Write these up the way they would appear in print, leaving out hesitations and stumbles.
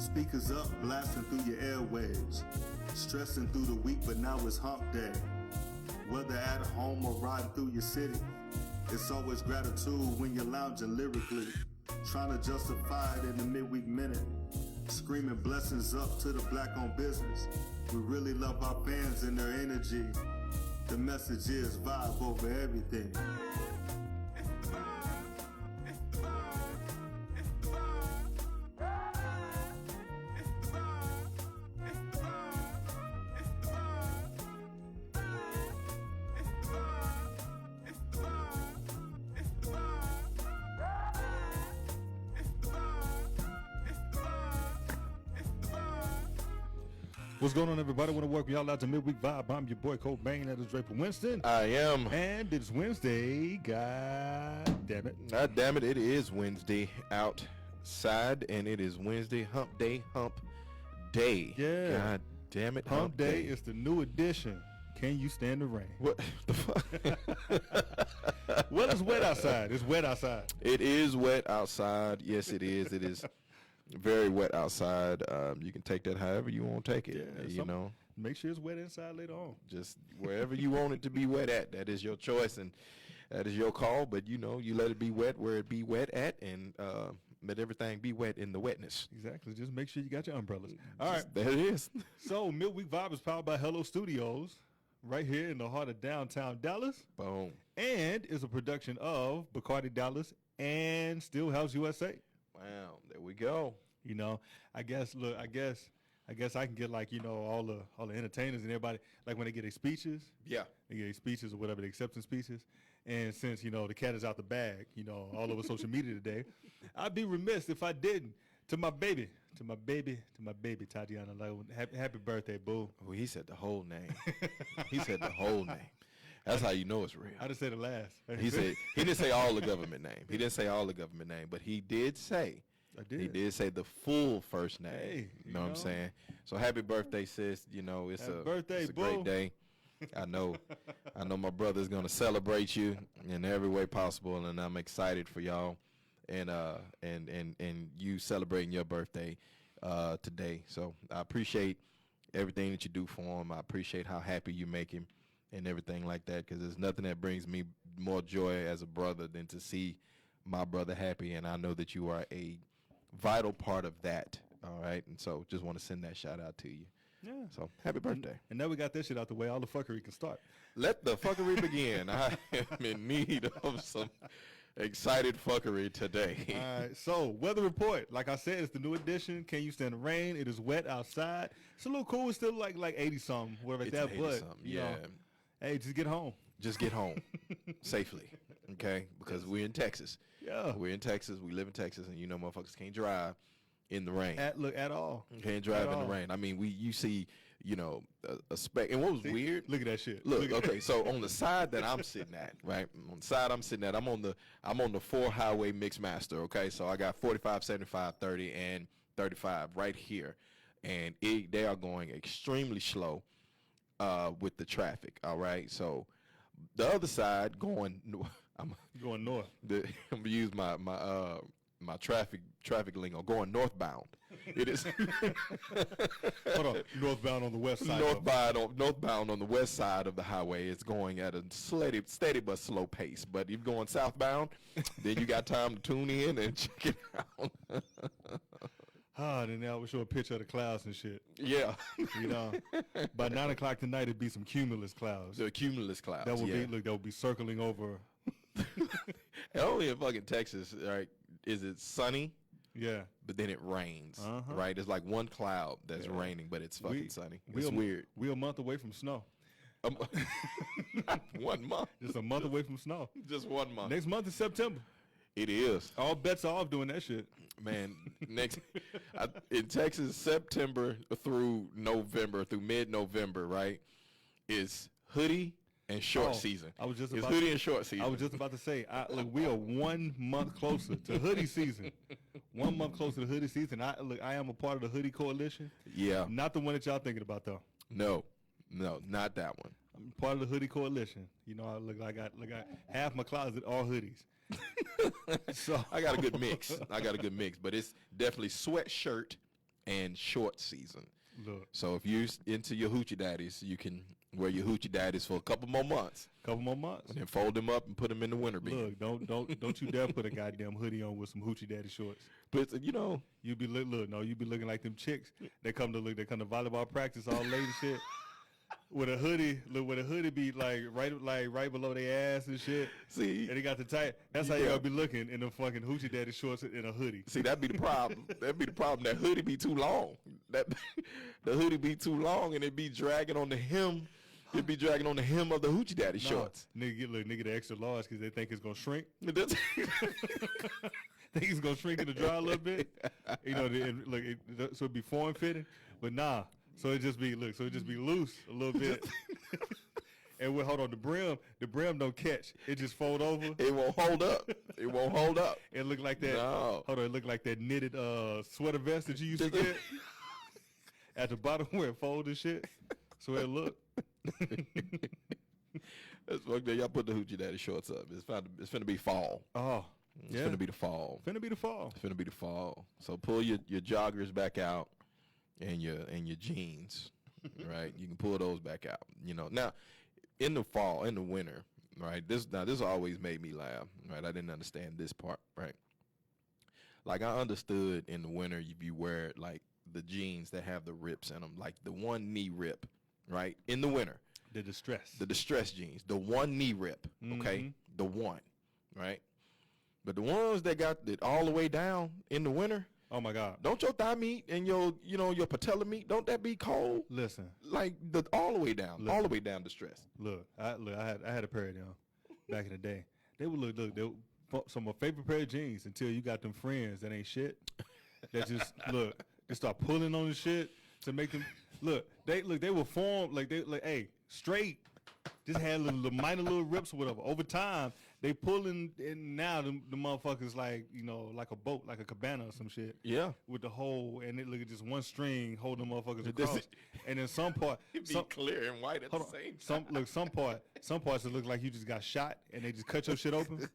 Speakers up, blasting through your airwaves. Stressing through the week, but now it's hump day. Whether at home or riding through your city, it's always gratitude when you're lounging lyrically. Trying to justify it in the midweek minute. Screaming blessings up to the black-owned business. We really love our fans and their energy. The message is vibe over everything. What's going on, everybody? I want to welcome y'all out to Midweek Vibe. I'm your boy, Cobain. That is Draper Winston. I am. And it's Wednesday. God damn it. God damn it. It is Wednesday outside, and it is Wednesday hump day. Yeah. God damn it. Hump day is the new edition. Can you stand the rain? What the fuck? Well, it's wet outside. It's wet outside. It is wet outside. Yes, it is. It is very wet outside. You can take that however you want to take it. Yeah, you know. Make sure it's wet inside later on. Just wherever you want it to be wet at. That is your choice, and that is your call. But, you know, you let it be wet where it be wet at, and let everything be wet in the wetness. Exactly. Just make sure you got your umbrellas. All right. There it is. So, Midweek Vibe is powered by Hello Studios, right here in the heart of downtown Dallas. Boom. And is a production of Bacardi Dallas and Steelhouse USA. Wow, there we go. You know, I guess I can get, like, you know, all the entertainers and everybody, like when they get their speeches. Yeah. They get their speeches or whatever, the acceptance speeches. And since, you know, the cat is out the bag, you know, all over social media today, I'd be remiss if I didn't. To my baby, Tatiana, like, happy birthday, boo. Oh, he said the whole name. He said the whole name. That's how you know it's real. I just said the last. He didn't say all the government name. He didn't say all the government name, but he did say. I did. He did say the full first name. Hey, you know what I'm saying? So happy birthday, sis. You know, it's a great day. I know my brother's gonna celebrate you in every way possible, and I'm excited for y'all and you celebrating your birthday today. So I appreciate everything that you do for him. I appreciate how happy you make him and everything like that, because there's nothing that brings me more joy as a brother than to see my brother happy, and I know that you are a vital part of that. All right, and so just want to send that shout out to you. Yeah. So happy birthday. And now we got this shit out the way. All the fuckery can start. Let the fuckery begin. I am in need of some excited fuckery today. All right. So weather report. Like I said, it's the new edition. Can you stand the rain? It is wet outside. It's a little cool. It's still like 80 something, whatever It's that. 80 But something, you yeah. know, hey, just get home. Just get home safely, okay? Because we're in Texas. Yeah. We're in Texas. We live in Texas, and you know motherfuckers can't drive in the rain. At all. Can't drive At in all. the rain. I mean, you see, you know, a speck. And what was weird? Look at that shit. Look, okay, so on the side that I'm sitting at, right? On the side I'm sitting at, I'm on the 4-highway mix master, okay? So I got 45, 75, 30, and 35 right here. And they are going extremely slow with the traffic, all right? So the other side going I'm Going north. I'm gonna use my traffic lingo, going northbound. It is Hold on. Northbound on the west side. northbound on the west side of the highway. It's going at a steady but slow pace. But if you're going southbound, then you got time to tune in and check it out. Then now we show a picture of the clouds and shit. Yeah. You know, by 9 o'clock tonight, it'd be some cumulus clouds. The cumulus clouds. That would be circling over. And only in fucking Texas, right? Is it sunny? Yeah. But then it rains, Uh-huh. right? It's like one cloud that's raining, but it's fucking sunny. It's We're weird. We're a month away from snow. 1 month. Just a month away from snow. Just 1 month. Next month is September. It is. All bets are off doing that shit. Man, in Texas, September through November, through mid-November, right, is hoodie and short season. It's hoodie and short season. I was just about to say, look, we are 1 month closer to hoodie season. 1 month closer to hoodie season. I am a part of the hoodie coalition. Yeah. Not the one that y'all thinking about though. No, not that one. I'm part of the hoodie coalition. You know, I got half my closet all hoodies. So I got a good mix. But it's definitely sweatshirt and short season. Look. So if you're into your hoochie daddies, you can wear your hoochie daddies for a couple more months. And then fold them up and put them in the winter bin. Look, don't you dare put a goddamn hoodie on with some hoochie daddy shorts. But you be looking like them chicks that come to volleyball practice all late and shit. With a hoodie be like right below their ass and shit. See, and they got the tight. That's how you gotta be looking in the fucking hoochie daddy shorts in a hoodie. See, that'd be the problem. That hoodie be too long. The hoodie be too long, and it be dragging on the hem. It'd be dragging on the hem of the hoochie daddy shorts. Nigga the extra large because they think it's gonna shrink. Think it's gonna shrink in the dry a little bit. So it'd be form fitting, but nah. So it just be loose a little bit. And hold on, the brim don't catch. It just fold over. It won't hold up. It look like that. No. Hold on, it look like that knitted sweater vest that you used to get at the bottom where it fold and shit. So it look. That's fucked up. Y'all put the hoochie daddy shorts up. It's finna be fall. Oh, it's finna be the fall. Finna be the fall. So pull your joggers back out. And your jeans, right? You can pull those back out. Now in the fall, in the winter, right? This always made me laugh, right? I didn't understand this part, right? Like I understood in the winter if you wear like the jeans that have the rips in them, like the one knee rip, right? In the winter, the distress jeans, the one knee rip, okay, the one, right? But the ones that got it all the way down in the winter. Oh my God! Don't your thigh meat and your patella meat, don't that be cold? Listen, like all the way down distress. Look, I had a pair of them back in the day. They would look. They were some of my favorite pair of jeans until you got them friends that ain't shit. That just they start pulling on the shit to make them look. They were formed hey, straight. Just had little minor little rips or whatever. Over time, they pulling, and now the motherfuckers like a boat, like a cabana or some shit. Yeah. With the whole, and it look at just one string holding motherfuckers across. And then some part, it be clear and white at the same time. Some parts it look like you just got shot and they just cut your shit open.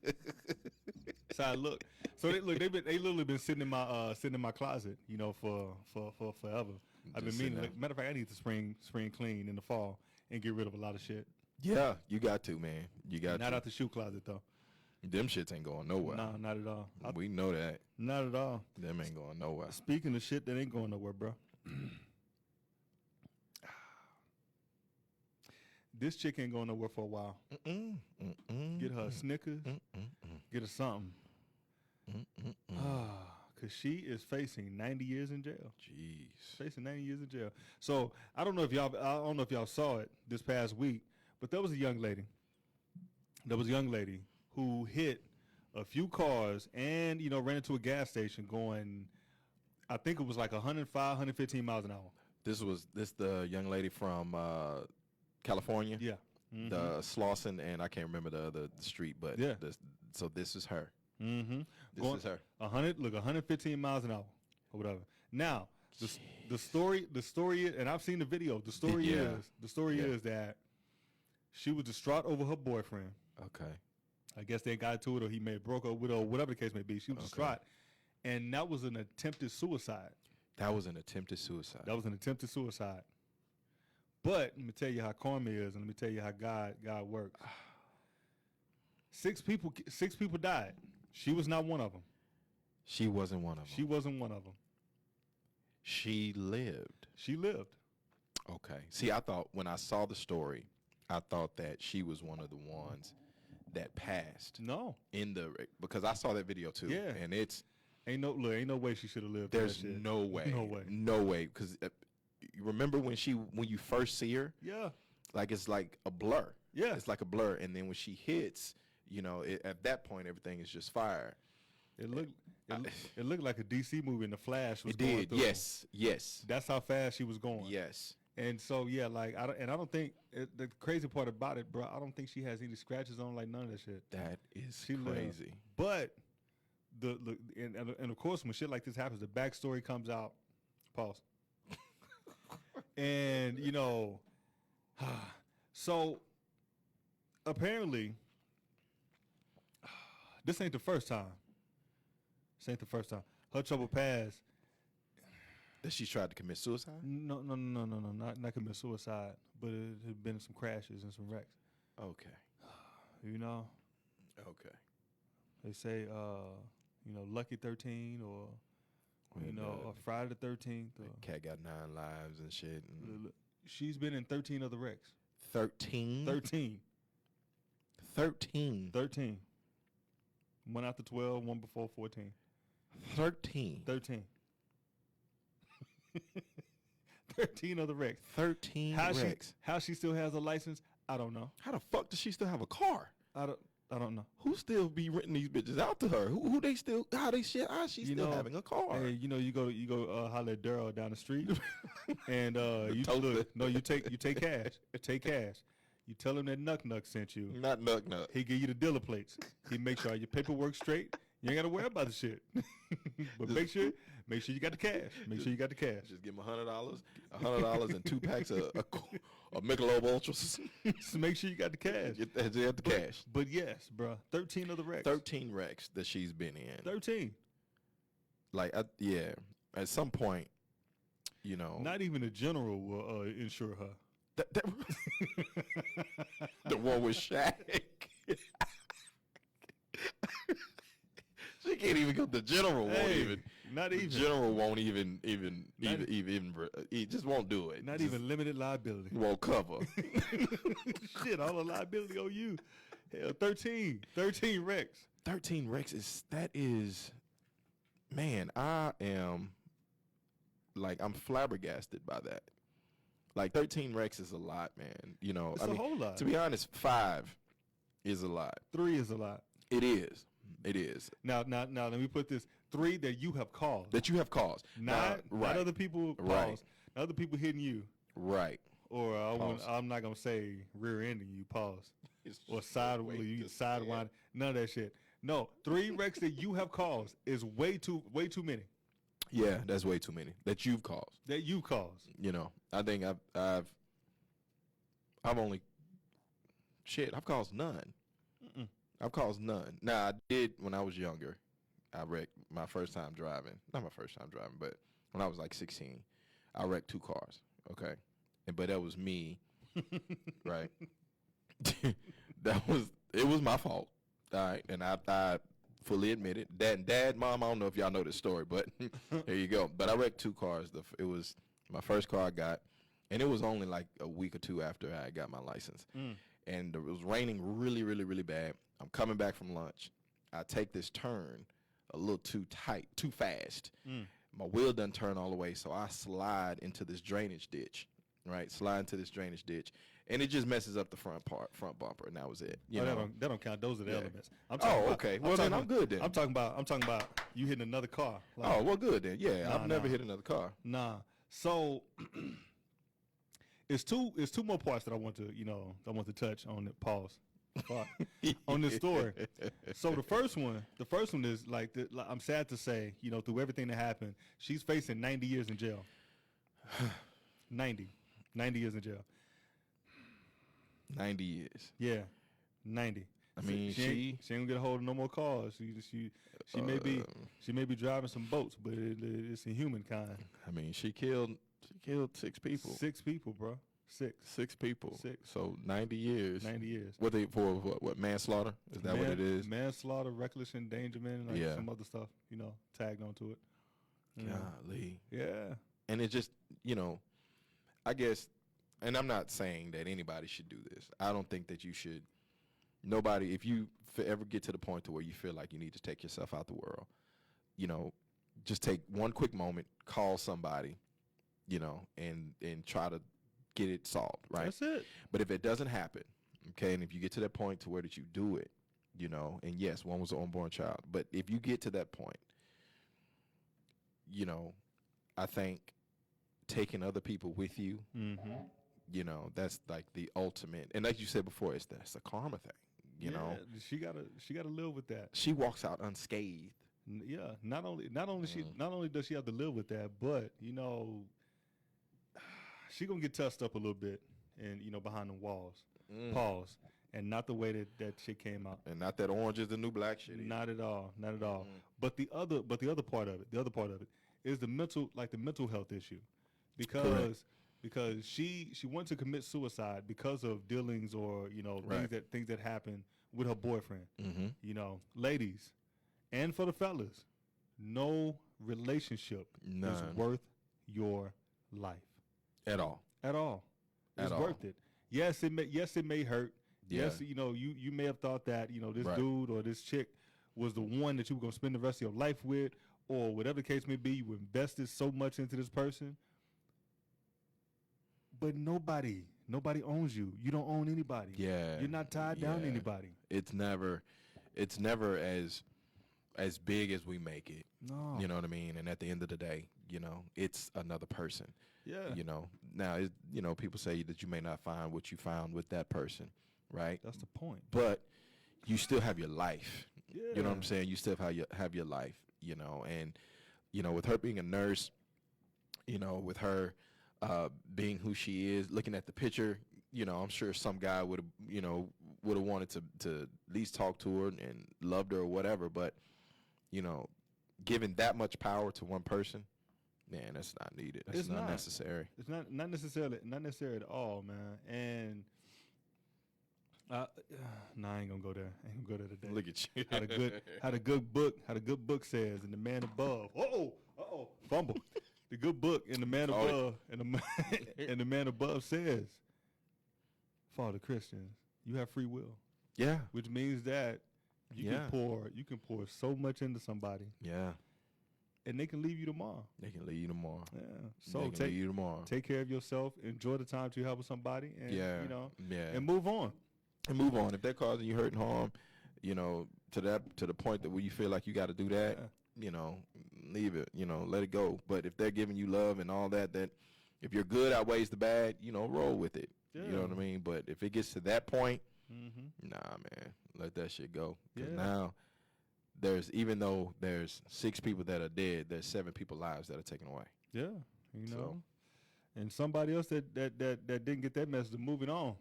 So I look. So they literally been sitting in my closet, for forever. I've been meaning. Matter of fact, I need to spring clean in the fall and get rid of a lot of shit. Yeah, you got to, man. You got Not to. out the shoe closet, though. Them shits ain't going nowhere. No, not at all. We know that. Not at all. Them ain't going nowhere. Speaking of shit that ain't going nowhere, bro. This chick ain't going nowhere for a while. Get her a Snickers. Get her something. Because she is facing 90 years in jail. Jeez. Facing 90 years in jail. So I don't know if y'all saw it this past week, but there was a young lady who hit a few cars and, ran into a gas station going, I think it was like 105, 115 miles an hour. This the young lady from California? Yeah. Mm-hmm. The Slauson, and I can't remember the other street, but yeah. So this is her. Mm-hmm. This is her. 115 miles an hour or whatever. Now, the story is, and I've seen the video. The story is that she was distraught over her boyfriend. Okay. I guess they got to it, or he may have broke up with her, or whatever the case may be. She was distraught, and that was an attempted suicide. That was an attempted suicide. But let me tell you how karma is, and let me tell you how God works. 6 people died. She was not one of them. She wasn't one of them. She wasn't one of them. She lived. She lived. Okay. See, I thought when I saw the story, I thought that she was one of the ones that passed. No. Because I saw that video too. Yeah. And it's ain't no way she should have lived. There's no way. No way. Because you remember when you first see her? Yeah. Like it's like a blur. Yeah. It's like a blur, and then when she hits, at that point everything is just fire. It looked like a DC movie, and the Flash was it going did. through. Yes. That's how fast she was going. Yes. And so I don't think the crazy part about it, bro. I don't think she has any scratches on, like none of that shit. That is she crazy. But and of course when shit like this happens, the backstory comes out. Pause. And so apparently this ain't the first time. Her trouble past. That she tried to commit suicide? No, not commit suicide, but it had been some crashes and some wrecks. Okay. You know? Okay. They say, Lucky 13 or, or Friday the 13th. Cat got 9 lives and shit. And she's been in 13 other wrecks. 13? 13. 13. 13. One after 12, one before 14. 13. 13. 13 other wrecks. 13 wrecks. How she still has a license, I don't know. How the fuck does she still have a car? I don't know. Who still be renting these bitches out to her? How she still having a car? Hey, you go holler at Daryl down the street, and you take cash. Take cash. You tell him that Nuck sent you. Not Nuck. He give you the dealer plates. He make sure your paperwork's straight. You ain't got to worry about the shit. But make sure you got the cash. Make sure you got the cash. Just give him $100 and 2 packs of Michelob Ultras. Just make sure you got the cash. You have the cash. But yes, bro, 13 of the wrecks. 13 wrecks that she's been in. 13. Like, at some point, Not even a general will insure her. The one with Shaq. She can't even go. The general won't even. Not even. The general won't even. He just won't do it. Not even limited liability. Won't cover. Shit, all the liability on you. Hell, 13 wrecks. 13 wrecks is. Man, I'm flabbergasted by that. Like 13 wrecks is a lot, man. It's a whole lot. To be honest, 5 is a lot. 3 is a lot. It is. Now, let me put this: 3 that you have caused. Not other people caused. Right. Not other people hitting you. Right. Or I'm not gonna say rear-ending you. Pause. Or sidewinding. None of that shit. No, 3 wrecks that you have caused is way too many. Yeah, that's way too many that you've caused. I think I've only I've caused none. Mm-mm. I've caused none. Now, I did when I was younger. I wrecked my first time driving. Not my first time driving, but when I was like 16, I wrecked 2 cars. Okay, but that was me, right? It was my fault. All right, and I fully admit it. Dad, Mom, I don't know if y'all know this story, but there you go. But I wrecked 2 cars. It was my first car I got, and it was only like a week or 2 after I got my license. And it was raining really, really, really bad. I'm coming back from lunch. I take this turn a little too fast. My wheel doesn't turn all the way, so I slide into this drainage ditch, right? And it just messes up the front bumper, and that was it. That don't count. Those are the elements. Okay. Well, then I'm good then. I'm talking about you hitting another car. Like, well, good then. Yeah, I've never hit another car. Nah. So it's two more parts that I want to touch on. Pause. On this story. So the first one is like I'm sad to say, through everything that happened, she's facing 90 years in jail. 90 years in jail. 90 years. Yeah, 90. I mean, she ain't gonna get a hold of no more cars. She may be driving some boats, but it's in humankind. I mean, she killed 6 people. 6 people, bro. 6 people. 6. So 90 years. 90 years. What they for? What manslaughter? Is that what it is? Manslaughter, reckless endangerment, and some other stuff. Tagged onto it. Golly. Yeah. And it just, I guess, and I'm not saying that anybody should do this. I don't think that you should. Nobody, if you ever get to the point to where you feel like you need to take yourself out the world, just take one quick moment, call somebody, and try to get it solved, right? That's it. But if it doesn't happen, okay, and if you get to that point to where that you do it, and yes, one was an unborn child, but if you get to that point, I think taking other people with you, that's like the ultimate. And like you said before, that's a karma thing. She gotta live with that. She walks out unscathed. Yeah, not only does she have to live with that, but she gonna get touched up a little bit, and behind the walls. Pause. And not the way that shit came out. And not that orange is the new black shit. Not at all. But the other part of it is the mental health issue, because she went to commit suicide because of dealings or things that happened with her boyfriend. Ladies, and for the fellas, no relationship is worth your life at all. It's worth it. Yes, it may hurt. Yeah. Yes, you may have thought that this dude or this chick was the one that you were gonna spend the rest of your life with, or whatever the case may be. You invested so much into this person, but nobody owns you. You don't own anybody. Yeah, you're not tied down to anybody. It's never as big as we make it. No, you know what I mean. And at the end of the day, it's another person. Yeah. Now, people say that you may not find what you found with that person, right? That's the point. But you still have your life. Yeah. You know what I'm saying? You still have your life, and, with her being a nurse, with her being who she is, looking at the picture, I'm sure some guy would have wanted to at least talk to her and loved her or whatever. But, giving that much power to one person, man, that's not needed. That's not necessary. It's not necessary at all, man. And I ain't gonna go there. Today. Look at you. How the good book says, and the man above. Fumble. The good book and the man above and the man above says, for the Christians, you have free will. Yeah. Which means that you can pour so much into somebody. Yeah. And they can leave you tomorrow. Yeah. So take care of yourself. Enjoy the time you have with somebody, and and move on. If they're causing you hurt and harm, to the point that where you feel like you got to do that, leave it. Let it go. But if they're giving you love and all that, if your good outweighs the bad, roll with it. Yeah. You know what I mean? But if it gets to that point, nah, man, let that shit go. Because now even though there's 6 people that are dead, there's 7 people's lives that are taken away. Yeah, and somebody else that didn't get that message, moving on.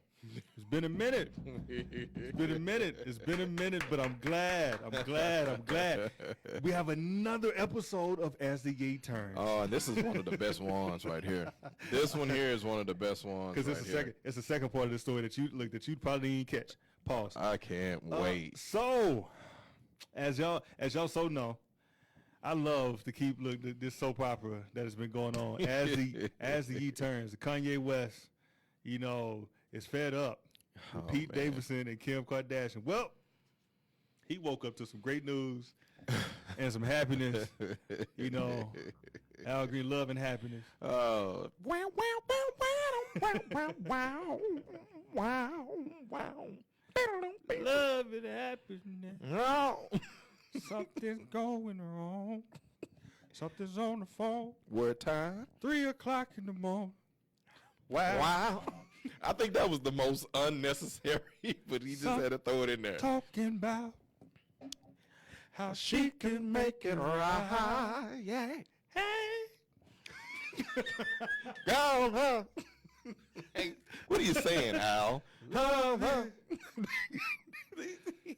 It's been a minute. It's been a minute, but I'm glad. We have another episode of As the Year Turns. Oh, and this is one of the best ones right here. This one here is one of the best ones. Because it's the second part of the story that you probably didn't catch. Pause. I can't wait. So, as y'all so know, I love to keep this soap opera that has been going on as the Year Turns. Kanye West, is fed up with Pete Davidson and Kim Kardashian. Well, he woke up to some great news and some happiness. Al Green, love and happiness. Wow. Love and happiness. Something's going wrong. Something's on the phone. Word time. 3:00 in the morning. Wow. I think that was the most unnecessary, but he just had to throw it in there. Talking about how she can make it right. Yeah. Hey. Go, huh? Hey, what are you saying, Al? Love her.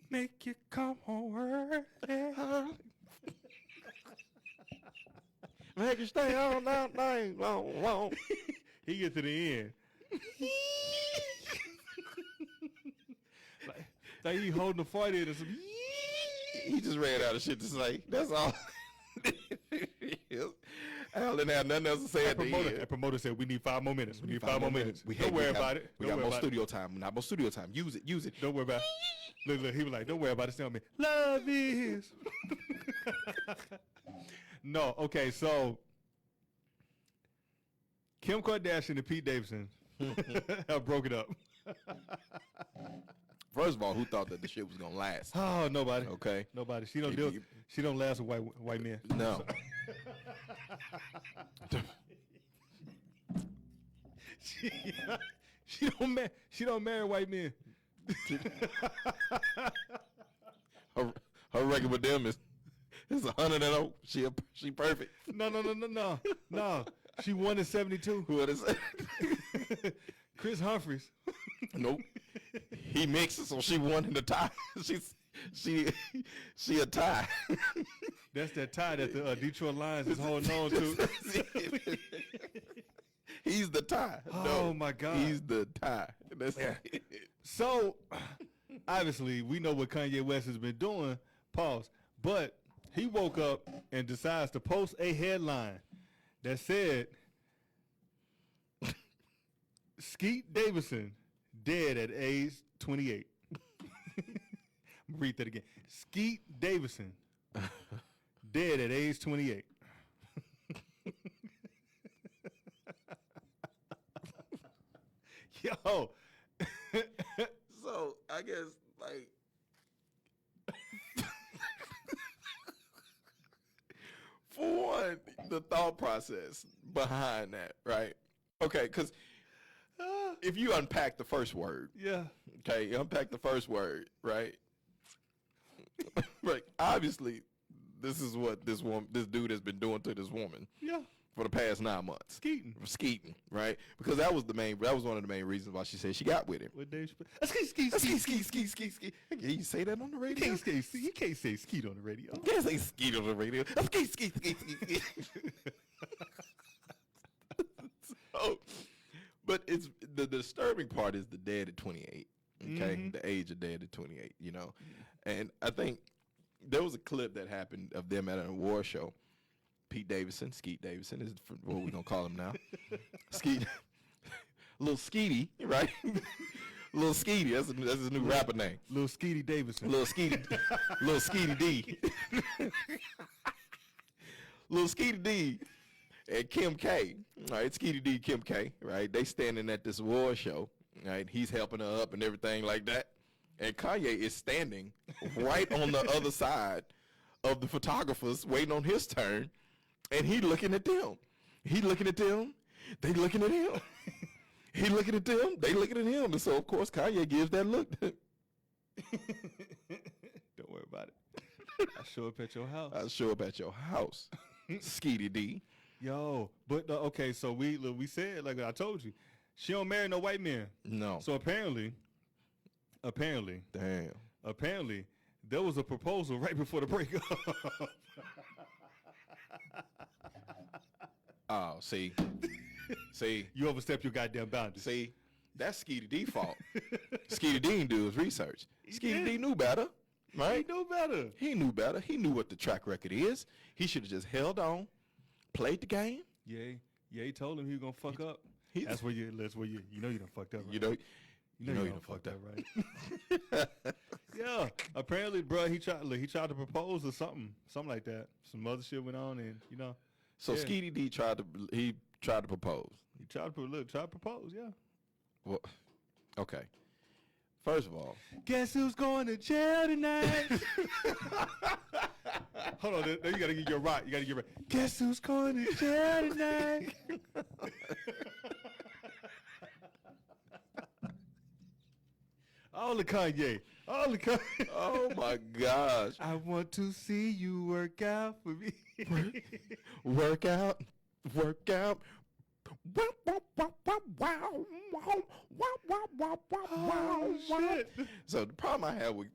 Make you come home early. Make you stay all night long. He gets to the end. like he holding the fart in or something. He just ran out of shit to say. That's all. Al didn't have nothing else to say at the end. That promoter said, we need 5 more minutes. Don't worry about it. We got more studio time. Not more studio time. Use it. Don't worry about it. Look, he was like, don't worry about it. Tell me, love is. No, okay, so Kim Kardashian and Pete Davidson have broken up. First of all, who thought that the shit was gonna last? Oh, nobody. Okay, nobody. She don't last with white men. No. she don't marry white men. her record with them is 100-0. She perfect. No. She won in 72. What is it? Chris Humphries. Nope. He mixed it, so she won in the tie. She a tie. That's that tie that the Detroit Lions is holding on to. He's the tie. Oh, my God. He's the tie. That's it. So, obviously, we know what Kanye West has been doing. Pause. But he woke up and decides to post a headline that said, Skeet Davidson dead at age 28. Read that again. Skeet Davidson dead at age 28. Yo. So I guess like for one, the thought process behind that, right? Okay, because if you unpack the first word, okay, you unpack the first word, right? Right. Obviously, this is what this dude has been doing to this woman. For the past 9 months. Skeeting, right? Because that was one of the main reasons why she said she got with him. What Dave Skeet. Can you say that on the radio? You can't say skeet on the radio. You can't say skeet on the radio. Skeet. So, but it's the disturbing part is the dead at 28. Okay, the age of dead at 28. You know, and I think there was a clip that happened of them at an award show. Skeet Davidson is what we're gonna call him now. Skeet, Little Skeety, right? Little Skeety, that's his new rapper name. Little Skeety Davidson. Little Skeety D. Little Skeety D and Kim K. Right, Skeety D, Kim K. Right, they standing at this award show. Right, he's helping her up and everything like that, and Kanye is standing right on the other side of the photographers, waiting on his turn. And he looking at them. He looking at them. They looking at him. He looking at them. They looking at him. And so, of course, Kanye gives that look. Don't worry about it. I'll show up at your house. Skeety D. Yo, but okay, so we said, like I told you, she don't marry no white men. No. So apparently, damn. Apparently, there was a proposal right before the breakup. Oh, see, you overstepped your goddamn boundaries. See, that's Skeety D fault. Skeety D didn't do his research. Skeety D knew better, right? He knew better. He knew what the track record is. He should have just held on, played the game. Yeah. He told him he was gonna fuck up. That's where you done fucked up. Right? You know you done fucked up, right? Yeah. Apparently, bro, he tried to propose or something like that. Some other shit went on, and you know. So Skeety D tried to propose. He tried to propose, yeah. Well, okay. First of all, guess who's going to jail tonight? Hold on, you gotta get your right. Guess who's going to jail tonight? All the Kanye. Oh my gosh. I want to see you work out for me. Work out. Oh, shit. So the problem I had with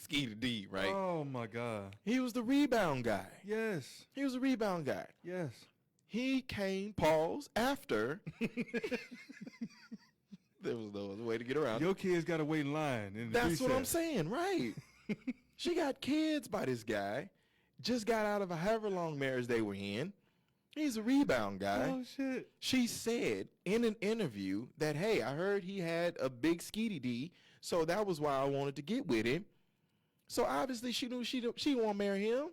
Skeety D, right? Oh my God. He was the rebound guy. Yes. He was a rebound guy. Yes. He came, after. There was no other way to get around. Your kids got to wait in line. That's what I'm saying, right? She got kids by this guy. Just got out of a however long marriage they were in. He's a rebound guy. Oh, shit. She said in an interview that, hey, I heard he had a big Skeety D, so that was why I wanted to get with him. So obviously she knew she won't marry him.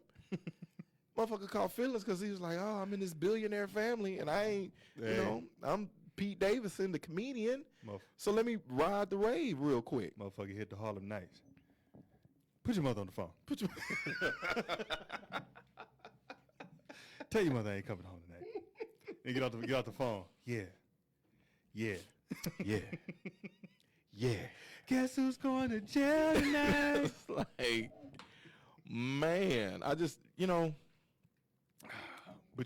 Motherfucker caught feelings because he was like, oh, I'm in this billionaire family, and I ain't, I'm Pete Davidson, the comedian. So let me ride the wave real quick. Motherfucker hit the Harlem Nights. Put your mother on the phone. Tell your mother I ain't coming home tonight. And get off the phone. Yeah. Guess who's going to jail tonight? It's like, man, I just, But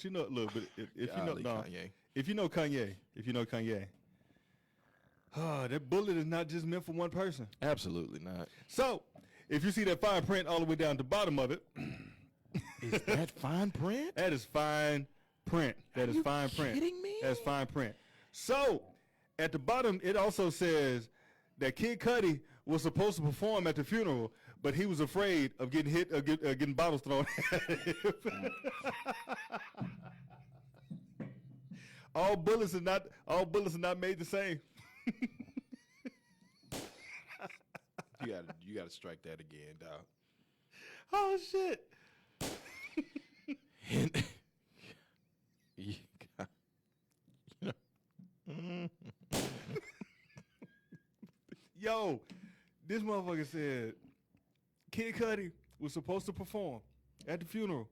look, but if Kanye. If you know Kanye, that bullet is not just meant for one person. Absolutely not. So, if you see that fine print all the way down to the bottom of it, Is that fine print? That is fine print. That is fine print. Are you kidding me? That's fine print. So, at the bottom, it also says that Kid Cudi was supposed to perform at the funeral, but he was afraid of getting hit, getting bottles thrown at him. All bullets are not made the same. You gotta strike that again, dog. Oh shit. Yo, this motherfucker said Kid Cudi was supposed to perform at the funeral,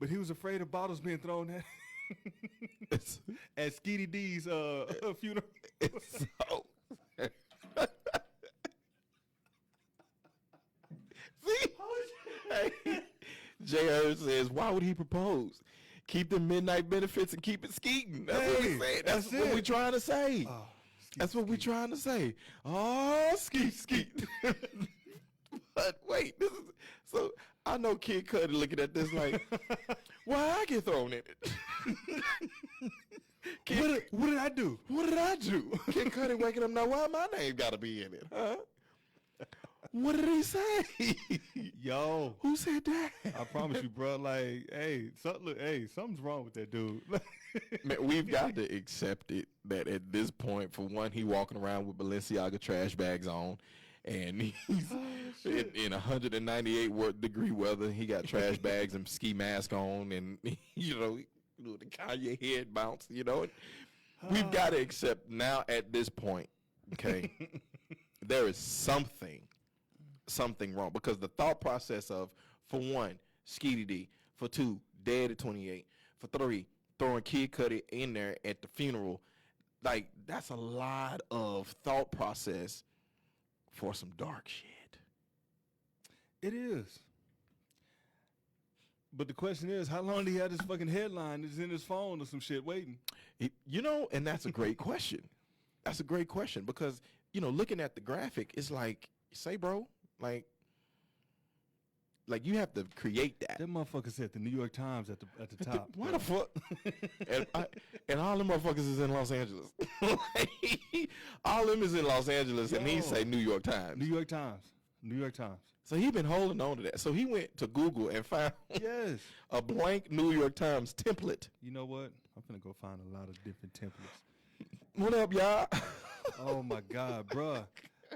but he was afraid of bottles being thrown at at Skeety D's funeral. It's so see, hey, J.R. says, why would he propose? Keep the midnight benefits and keep it skeeting. That's what we said. That's what we trying to say. Oh, that's what we trying to say. Oh, skeet. But wait, this is so. I know Kid Cudi looking at this like, why I get thrown in it? What did I do? What did I do? Kid Cudi waking up now. Why my name got to be in it? Huh? What did he say? Yo, who said that? I promise you, bro. Like, hey, something's wrong with that dude. Man, we've got to accept it that at this point, for one, he walking around with Balenciaga trash bags on, and he's in 198-degree weather. He got trash bags and ski mask on, and the Kanye head bounce. We've got to accept now at this point. Okay, there is something wrong, because the thought process of, for one, Skeety D, for two, dead at 28, for three, throwing Kid Cudi in there at the funeral, like, that's a lot of thought process for some dark shit. It is. But the question is, how long did he have this fucking headline that's in his phone or some shit waiting? And that's a great question. That's a great question, because, looking at the graphic, it's like, say, bro, like you have to create that. That motherfucker said the New York Times at the top. Why the fuck? and all them motherfuckers is in Los Angeles. All them is in Los Angeles, and he say New York Times. New York Times. So he been holding on to that. So he went to Google and found a blank New York Times template. You know what? I'm finna go find a lot of different templates. What up, y'all? Oh my God, bruh.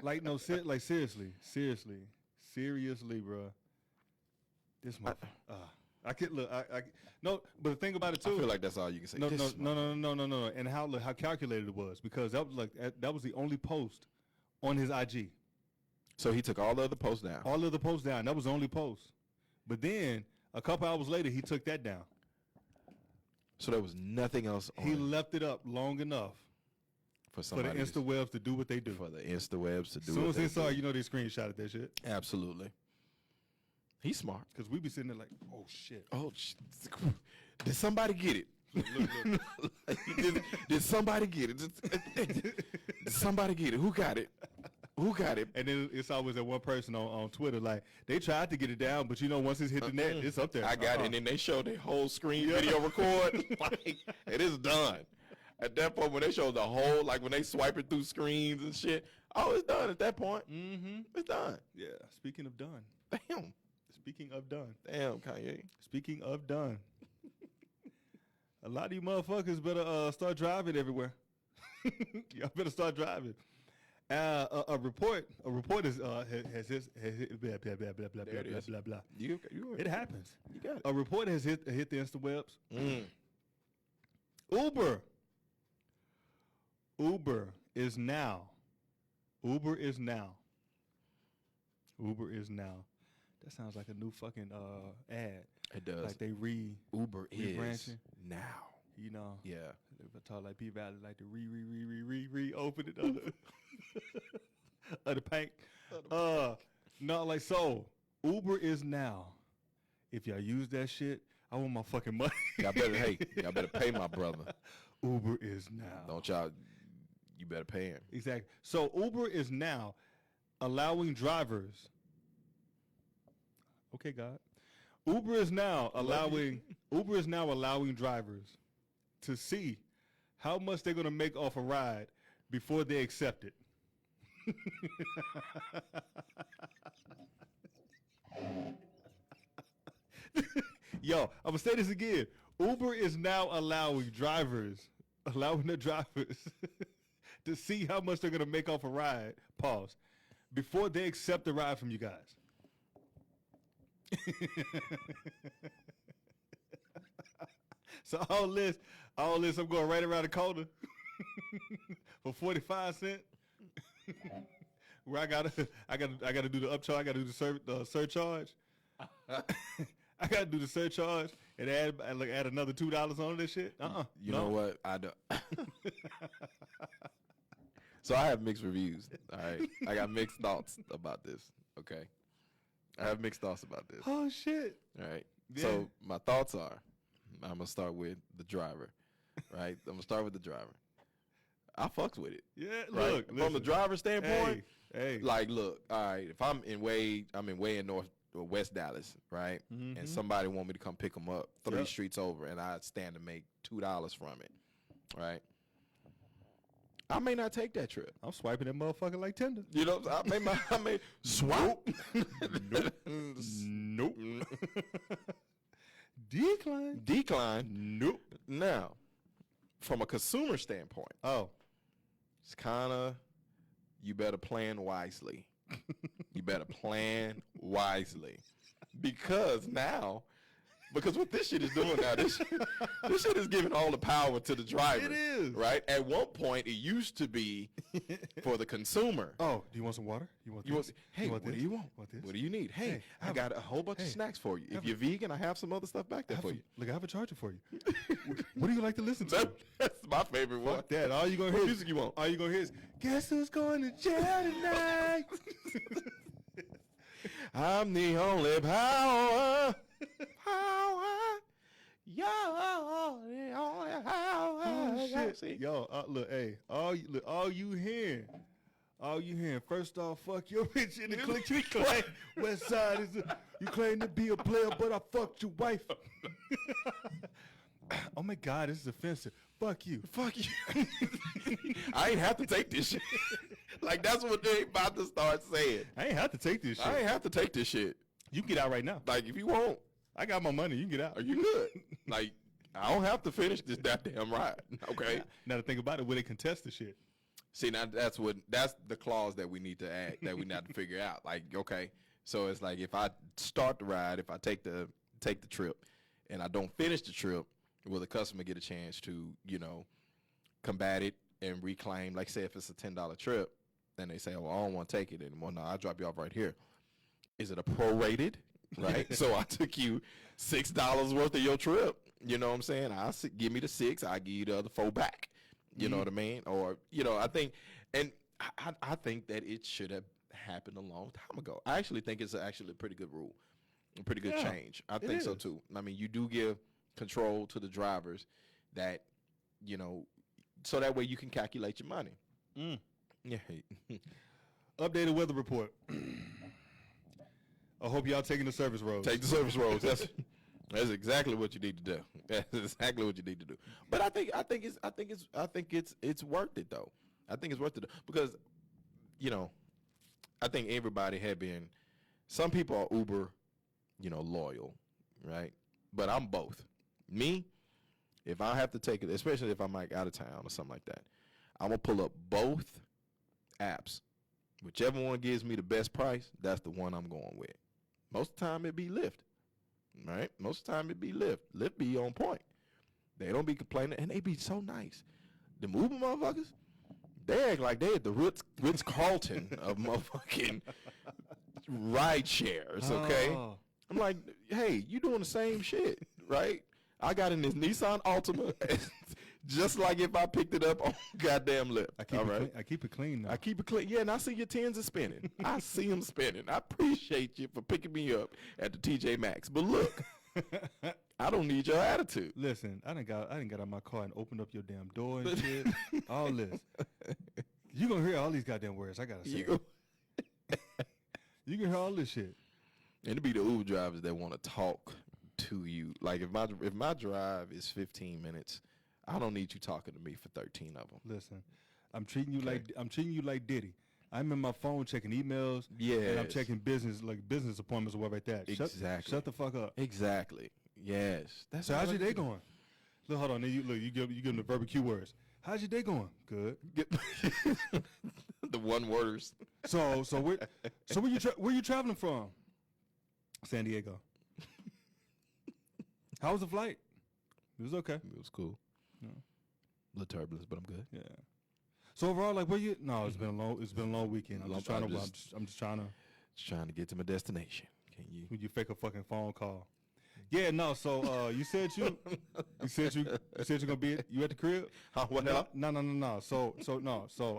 Like, no, seriously, bruh. This motherfucker. I could look. No, but the thing about it too. I feel like that's all you can say. No. And how calculated it was, because that was the only post on his IG. So he took all the other posts down. All of the posts down. That was the only post. But then a couple hours later, he took that down. So there was nothing else on He left it up long enough for the InstaWebs to do what they do. For the InstaWebs to do what they do. As soon as they saw, they screenshotted that shit. Absolutely. He's smart. Because we be sitting there like, oh, shit. Oh, shit. Did somebody get it? Look. Did somebody get it? Did somebody get it? Who got it? And then it's always that one person on Twitter, like, they tried to get it down, but once it's hit the net, it's up there. I got it. And then they show their whole screen video record. It is done. At that point, when they show the whole, like when they swipe it through screens and shit, it's done at that point. Mm-hmm. It's done. Yeah. Speaking of done. Damn. Speaking of done. Damn, Kanye. Speaking of done. A lot of you motherfuckers better start driving everywhere. Y'all better start driving. A report has blah blah blah blah blah blah blah blah. It happens. You got it. A report has hit the InstaWebs. Uber is now. That sounds like a new fucking ad. It does. Like they Uber rebranching is now. Yeah. If I talk like P Valley, like to reopen it of the paint. No, like, so Uber is now. If y'all use that shit, I want my fucking money. Y'all better pay my brother. Uber is now. Don't y'all? You better pay him. Exactly. So Uber is now allowing drivers. Okay, God. Uber is now allowing drivers to see how much they're going to make off a ride before they accept it. Yo, I'm going to say this again. Uber is now allowing the drivers to see how much they're going to make off a ride, pause, before they accept the ride from you guys. So all this, I'm going right around the corner for 45 cents. Where I gotta do the upcharge, I gotta do the surcharge. I gotta do the surcharge and add another $2 on this shit. You know what? I don't. So I have mixed reviews. All right, I got mixed thoughts about this. Okay, I have mixed thoughts about this. Oh shit! All right. Yeah. So my thoughts are, I'm gonna start with the driver. Right. I'm gonna start with the driver. I fucks with it. Yeah. Right? Look, from the driver standpoint. Hey. Like, look. All right. If I'm in way in North or West Dallas, right, and somebody want me to come pick them up 3 streets over, and I stand to make $2 from it, right? I may not take that trip. I'm swiping that motherfucker like Tinder. You know, I may swipe. Nope. Decline. Nope. Now, from a consumer standpoint, it's kind of, you better plan wisely. You better plan wisely. Because what this shit is doing now, this shit is giving all the power to the driver. It is. Right? At one point, it used to be for the consumer. Oh, do you want some water? Hey, what do you want? What do you need? Hey, I got a whole bunch of snacks for you. If you're vegan, I have some other stuff back there for you. Look, I have a charger for you. What do you like to listen to? That's my favorite one. Fuck that. All you gonna hear music you want. All you gonna hear is, guess who's going to jail tonight? I'm the only power. You're the only power. Oh shit. Yo, look, hey, all you hearing, first off, fuck your bitch in the click. You claim West Side you claim to be a player, but I fucked your wife. Oh my God, this is offensive. Fuck you. I ain't have to take this shit. Like, that's what they about to start saying. I ain't have to take this shit. I ain't have to take this shit. You can get out right now. Like, if you want. I got my money. You can get out. Are you good? Like, I don't have to finish this goddamn ride. Okay. Now to think about it, will they contest the shit? See, now that's the clause that we need to add, that we need to figure out. Like, okay, so it's like, if I start the ride, if I take the trip, and I don't finish the trip, will the customer get a chance to, combat it and reclaim? Like, say if it's a $10 trip, then they say, oh, I don't want to take it anymore. No, I'll drop you off right here. Is it a prorated? Right? So I took you $6 worth of your trip. You know what I'm saying? Give me the 6. I give you the other 4 back. You know what I mean? Or, I think, and I think that it should have happened a long time ago. I actually think it's actually a pretty good rule, a pretty good change. I think so too. I mean, you do give control to the drivers that, so that way you can calculate your money. Yeah. Updated weather report. I hope y'all taking the service roads. Take the service roads. That's exactly what you need to do. That's exactly what you need to do. But I think it's worth it though. I think it's worth it because, I think everybody had been. Some people are uber, loyal, right? But I'm both. Me, if I have to take it, especially if I'm like out of town or something like that, I'm gonna pull up both apps. Whichever one gives me the best price, that's the one I'm going with. Most of the time it be Lyft, right? Most of the time it be Lyft. Lyft be on point. They don't be complaining, and they be so nice. The Uber motherfuckers, they act like they at the Ritz-Carlton of motherfucking ride shares, okay? Oh. I'm like, hey, you doing the same shit, right? I got in this Nissan Altima, just like if I picked it up on goddamn Lyft. I keep it clean now. I keep it clean. Yeah, and I see your tens are spinning. I see them spinning. I appreciate you for picking me up at the TJ Maxx. But look, I don't need your attitude. Listen, I done got out of my car and opened up your damn door and shit. All this. You gonna hear all these goddamn words. I gotta say. You can hear all this shit. And it be the Uber drivers that want to talk to you. Like if my drive is 15 minutes, I don't need you talking to me for 13 of them. Listen, I'm treating you like Diddy. I'm in my phone checking emails. Yeah, and I'm checking business appointments or whatever like that. Exactly. Shut the fuck up. Exactly. Yes. That's so how's your day going? Look, hold on. Then you give them the verbal cue words. How's your day going? Good. The one worders. So where you traveling from? San Diego. How was the flight? It was okay. It was cool. Yeah. A little turbulence, but I'm good. Yeah. So overall, like, where you? No, it's been a long weekend. I'm just trying to get to my destination. Can you? When you fake a fucking phone call. Yeah, no. So you said you're gonna be you at the crib? What up? No. So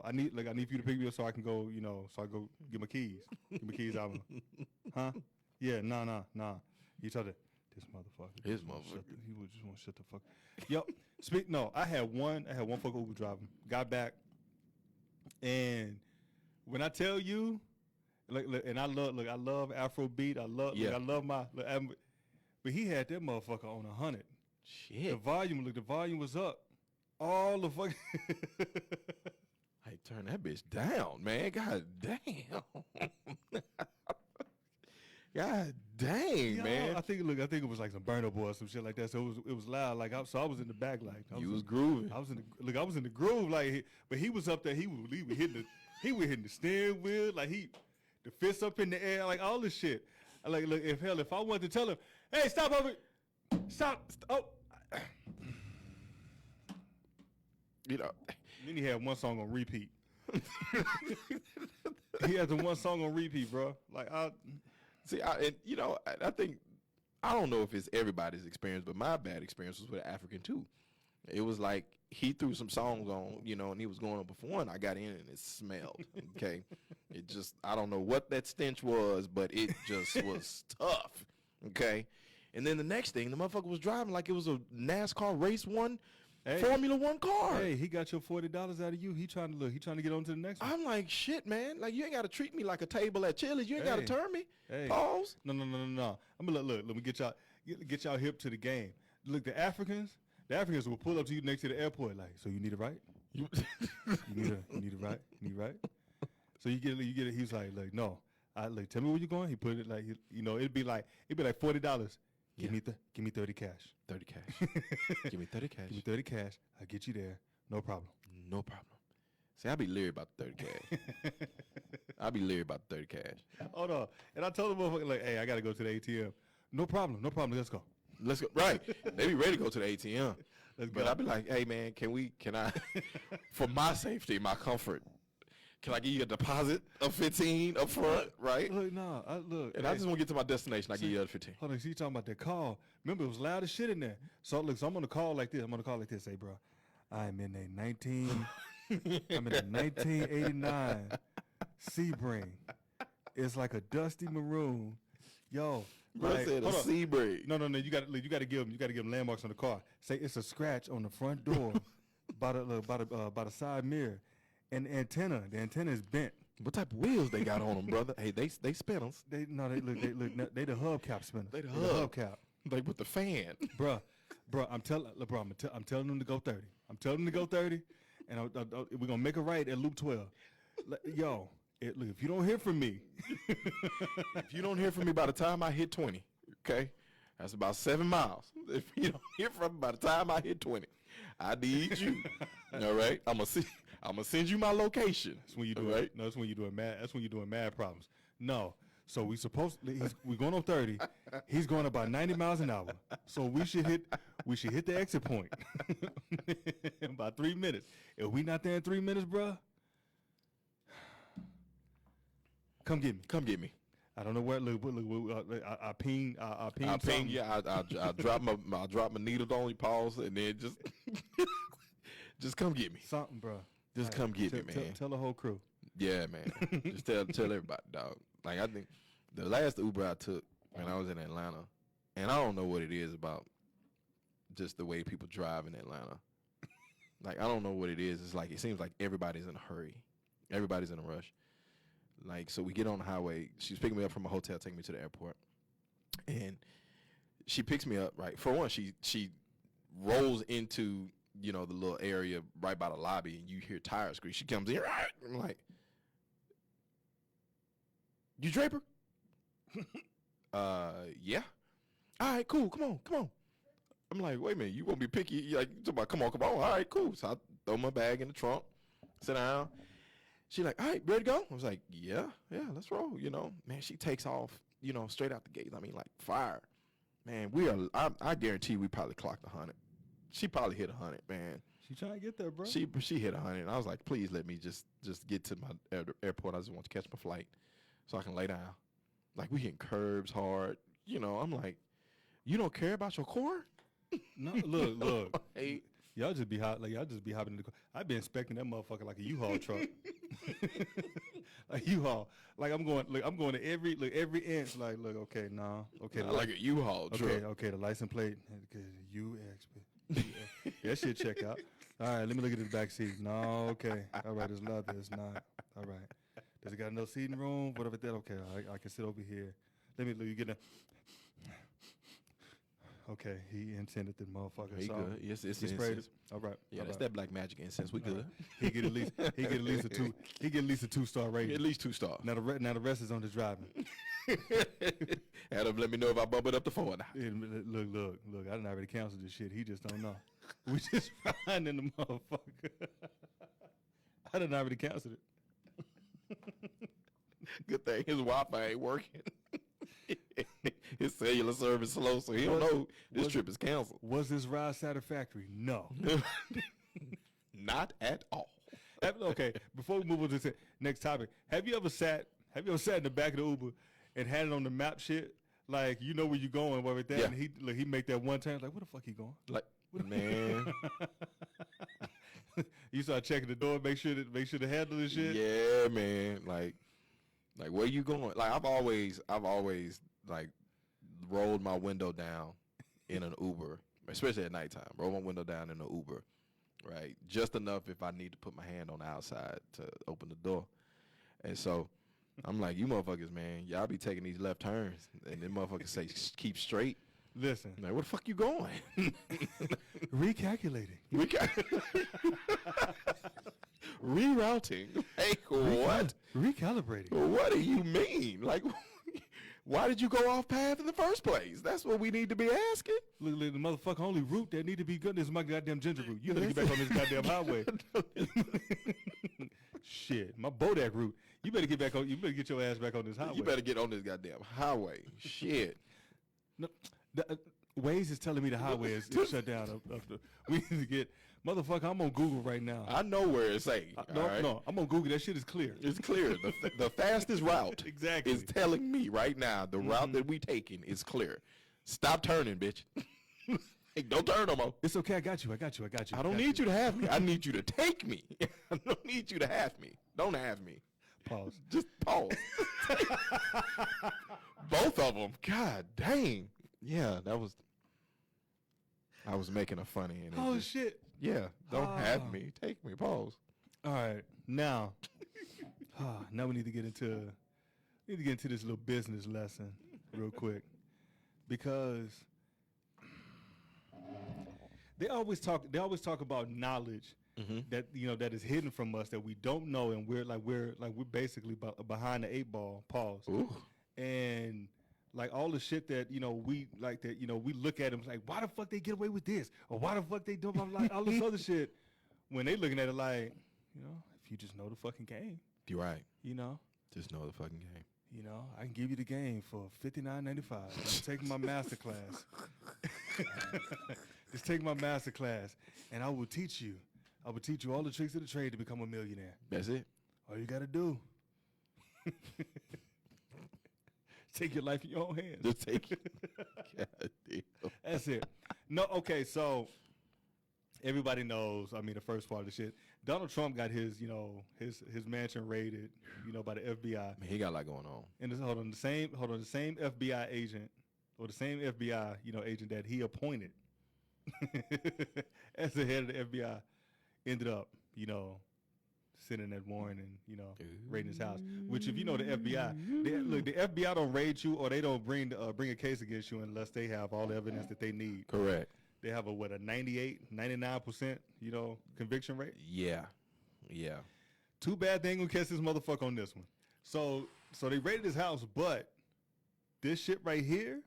I need for you to pick me up so I can go. So I go get my keys. Get my keys out. Huh? Yeah. Nah. You told it. This motherfucker. His motherfucker. He would just want to shut the fuck. Yep. No, I had one fucking Uber driver. Got back, and when I tell you, and I love Afrobeat. I love my. But he had that motherfucker on 100. Shit. The volume was up. All the fucking. Hey, turn that bitch down, man. God damn. God dang, man. I think it was like some Burna Boy or some shit like that. So it was loud. Like I was in the back, like you was grooving. I was in the groove, like. But he was up there. He was hitting the steering wheel, like the fists up in the air, like all this shit. Like, look, if I wanted to tell him, hey, stop over, stop. Oh. Then he had one song on repeat. He had the one song on repeat, bro. Like I think, I don't know if it's everybody's experience, but my bad experience was with African too. It was like he threw some songs on, and he was going on before, and I got in and it smelled. Okay, it just, I don't know what that stench was, but it just was tough. Okay, and then the next thing, the motherfucker was driving like it was a NASCAR race one. Hey, Formula One car. Hey, he got your $40 out of you. He trying to get on to the next one. I'm like, shit, man. Like, you ain't got to treat me like a table at Chili's. You ain't got to turn me. Hey. Pause. No. I'm gonna look. Let me get y'all hip to the game. Look, the Africans will pull up to you next to the airport. Like, so you need a ride? You need a ride? You need a ride? So you get it. He's like, no. Tell me where you going. He put it like, it'd be like $40. Give me 30 cash. 30 cash. Give me 30 cash. Give me 30 cash. I'll get you there. No problem. No problem. See, I be leery about the 30 cash. I be leery about the 30 cash. Hold on. And I told the motherfucker, like, hey, I got to go to the ATM. No problem. Let's go. Let's go. Right. They be ready to go to the ATM. But I be like, hey, man, can I, for my safety, my comfort, can I give you a deposit of 15 up front, right? Look, no, look. And I just want to get to my destination. I give you the other 15. Hold on, so you talking about that call. Remember, it was loud as shit in there. So, look, I'm going to call like this. Say, bro, I'm in a 1989 Sebring. It's like a dusty maroon. Yo. Bro, like, said a Sebring. No. You got to give them landmarks on the car. Say it's a scratch on the front door by the side mirror. And the antenna is bent. What type of wheels they got on them, brother? Hey, they spinners. They the hubcap spinners. They the hubcap. They with the fan. Bruh, I'm telling them to go 30. I'm telling them to go 30, and we're gonna make a right at loop 12. Yo, look, if you don't hear from me, by the time I hit 20, okay, that's about 7 miles. If you don't hear from me by the time I hit 20, I need you. All right, I'm gonna send you my location. That's when you do it. No, that's when you doing mad. That's when you're doing mad problems. No, so we're going on 30. He's going about 90 miles an hour. So we should hit the exit point in about 3 minutes. If we not there in 3 minutes, bruh, come get me. I don't know where. Look, I ping. Yeah, I drop my needle on your paws, and then just come get me. Something, bro. Just come get me, man. Tell the whole crew. Yeah, man. Just tell everybody, dog. Like, I think the last Uber I took when I was in Atlanta, and I don't know what it is about just the way people drive in Atlanta. Like, I don't know what it is. It's like, it seems like everybody's in a hurry. Everybody's in a rush. Like, so we get on the highway. She's picking me up from a hotel, taking me to the airport. And she picks me up, right? For one, she rolls into, the little area right by the lobby, and you hear tires screech. She comes in, I'm like, you Draper? Yeah. All right, cool. Come on. I'm like, wait a minute, you gonna be picky? You talking about, come on. All right, cool. So I throw my bag in the trunk, sit down. She like, all right, ready to go? I was like, yeah, let's roll. Man, she takes off, straight out the gate. I mean, like fire. Man, I guarantee we probably clocked 100. She probably hit 100, man. She trying to get there, bro. She hit 100. And I was like, please let me just get to my airport. I just want to catch my flight so I can lay down. Like, we hitting curbs hard. I'm like, you don't care about your core? No, look. Hey, y'all just be hot. Like, y'all just be hopping in the car. I been inspecting that motherfucker like a U-Haul truck. Like U-Haul. Like, I'm going to every inch. Like, look, okay, no. Okay. Like a U-Haul truck. Okay, the license plate. Okay, UX. That shit check out. All right, let me look at the back seat. No, okay. All right, it's leather. It's not. All right. Does it got enough seating room? Whatever that. Okay, I can sit over here. Let me get a. Okay, he intended the motherfucker. He good. Yes, it's incense. All right. Yeah, all that's right. that black magic incense. We good. Right. He get at least a 2-star rating. At least 2 stars. Now the rest is on the driving. Adam, let me know if I bump it up to 4 now. Look. I done already canceled this shit. He just don't know. We just finding the motherfucker. I done already canceled it. Good thing his Wi-Fi ain't working. His cellular service slow, so he don't know this trip is canceled. Was this ride satisfactory? No. Not at all. Okay, before we move on to the next topic, have you ever sat in the back of the Uber and had it on the map shit? Like, you know where you going, whatever that, yeah. And he make that one turn, like, where the fuck he going? Like, man. You start checking the door, make sure the handle and shit. Yeah, man. Like where you going? Like, I've always like rolled my window down in an Uber, especially at nighttime. Roll my window down in an Uber, right? Just enough if I need to put my hand on the outside to open the door. And so I'm like, you motherfuckers, man, y'all be taking these left turns, and then motherfuckers say keep straight. Listen, I'm like, where the fuck you going? Recalculating. Rerouting. Hey, what? Recalibrating. What do you mean? Like, why did you go off path in the first place? That's what we need to be asking. Look, the motherfucker only route that need to be good is my goddamn ginger route. You better get back on this goddamn highway. Shit, my Bodak route. You better get your ass back on this highway. You better get on this goddamn highway. Shit. No, Waze is telling me the highway is shut down. We need to get, motherfucker, I'm on Google right now. I know where it's at. No, I'm on Google. That shit is clear. It's clear. The fastest route exactly is telling me right now the route that we taking is clear. Stop turning, bitch. Hey, don't turn no more. It's okay. I got you. I don't need you to have me. I need you to take me. I don't need you to have me. Don't have me. Pause. Just pause. Both of them. God dang. Yeah, I was making a funny. And shit. Yeah, don't have me. Take me. Pause. All right. Now we need to get into this little business lesson real quick, because they always talk about knowledge that that is hidden from us, that we don't know, and we're basically behind the 8 ball. Pause. Ooh. And like all the shit that we like, that we look at them like, why the fuck they get away with this, or why the fuck they do like all this other shit, when they looking at it like, if you just know the fucking game. You're right. Just know the fucking game. I can give you the game for $59.95. Just take my master class. Just take my master class, and I will teach you all the tricks of the trade to become a millionaire. That's it. All you gotta do. Take your life in your own hands. Just take it. God damn. That's it. No, okay, so everybody knows, the first part of the shit, Donald Trump got his mansion raided, by the FBI. Man, he got a lot going on. And the same FBI agent, or the same FBI, agent that he appointed as the head of the FBI, ended up, sending that warrant and, you know, raiding his house. Which, if you know the FBI, the FBI don't raid you or they don't bring a case against you unless they have all the evidence that they need. Correct. They have a 99%, you know, conviction rate. Yeah. Too bad they ain't gonna catch this motherfucker on this one. So they raided his house, but this shit right here,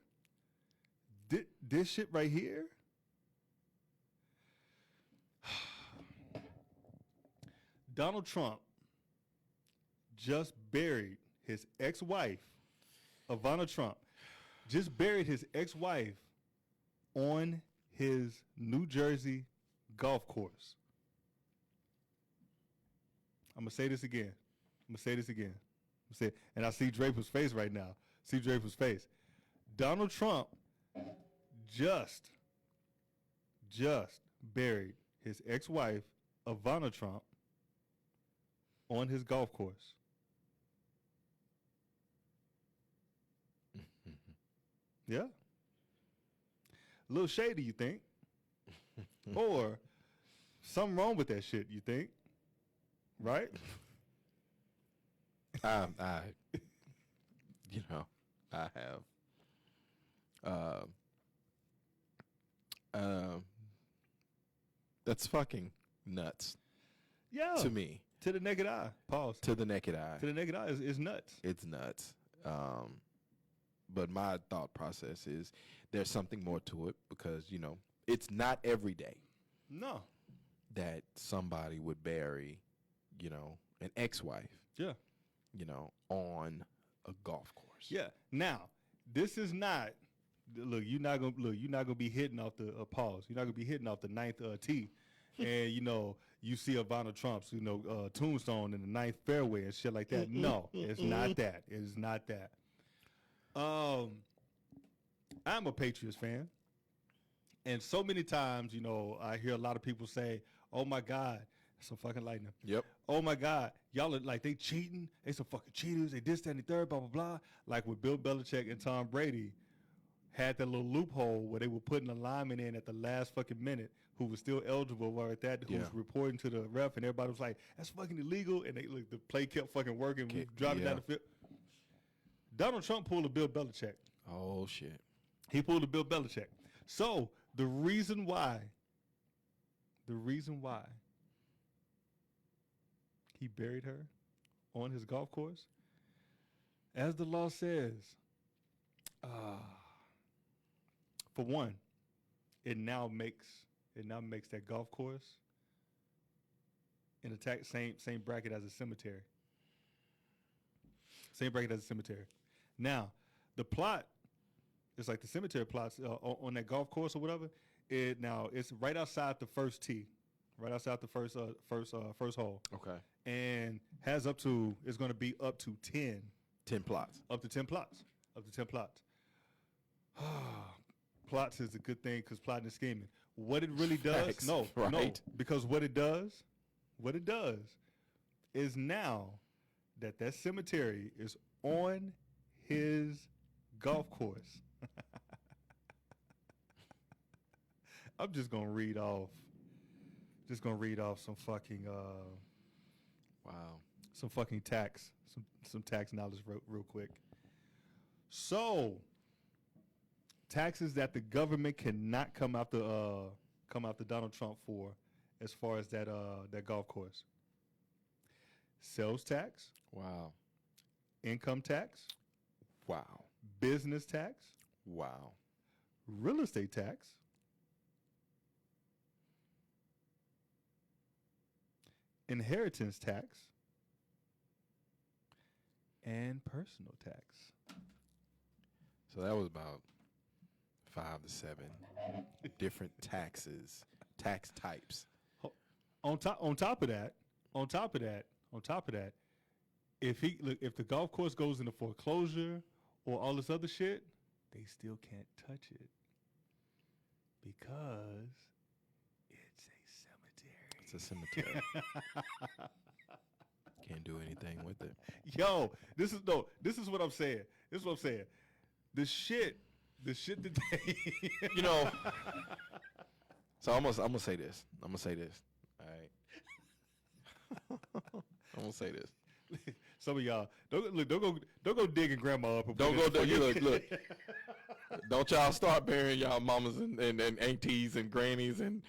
Donald Trump just buried his ex-wife, Ivana Trump, just buried his ex-wife on his New Jersey golf course. I'm going to say this again. And I see Draper's face right now. Donald Trump just buried his ex-wife, Ivana Trump, on his golf course. Yeah. A little shady, you think? Or something wrong with that shit, you think? Right? I have. That's fucking nuts. Yeah. To me. To the naked eye. Pause. To the naked eye. To the naked eye is nuts. It's nuts. But my thought process is there's something more to it because, you know, it's not every day. No. That somebody would bury, you know, an ex-wife. Yeah. You know, on a golf course. Yeah. Now, this is not. Look, you're not gonna be hitting off the pause. You're not gonna be hitting off the ninth tee, and you know you see Ivana Trump's tombstone in the ninth fairway and shit like that. No, it's not that. It is not that. I'm a Patriots fan, and so many times, you know, I hear a lot of people say, "Oh my God, some fucking lightning." Yep. Oh my God, y'all are like they cheating. They some fucking cheaters. They this, that, and the third, blah blah blah. Like with Bill Belichick and Tom Brady, had that little loophole where they were putting a lineman in at the last fucking minute who was still eligible, or at that who was reporting to the ref, and everybody was like, "That's fucking illegal." And the play kept fucking working, driving down the field. Donald Trump pulled a Bill Belichick. Oh shit. He pulled a Bill Belichick. So the reason why he buried her on his golf course, as the law says, for one, it now makes that golf course in the same bracket as a cemetery. Same bracket as a cemetery. Now, the plot is like the cemetery plots on that golf course or whatever. It's right outside the first tee, right outside the first hole. Okay. And it's going to be up to 10 plots. Up to 10 plots. Plots is a good thing because plotting and scheming. What it really does, Facts, no, right? Because what it does is now that cemetery is on his golf course. I'm just gonna read off some fucking some fucking tax knowledge real quick. So, taxes that the government cannot come after Donald Trump for, as far as that golf course. Sales tax. Wow. Income tax. Wow. Business tax. Wow. Real estate tax. Inheritance tax. And personal tax. So that was about 5 to 7 different tax types. On top of that, if the golf course goes into foreclosure or all this other shit, they still can't touch it because it's a cemetery. It's a cemetery. Can't do anything with it. Yo, this is what I'm saying. The shit that they you know. So I'm gonna say this. All right. I'm gonna say this. Some of y'all don't go digging grandma up. Don't go look. Don't y'all start burying y'all mamas and aunties and grannies and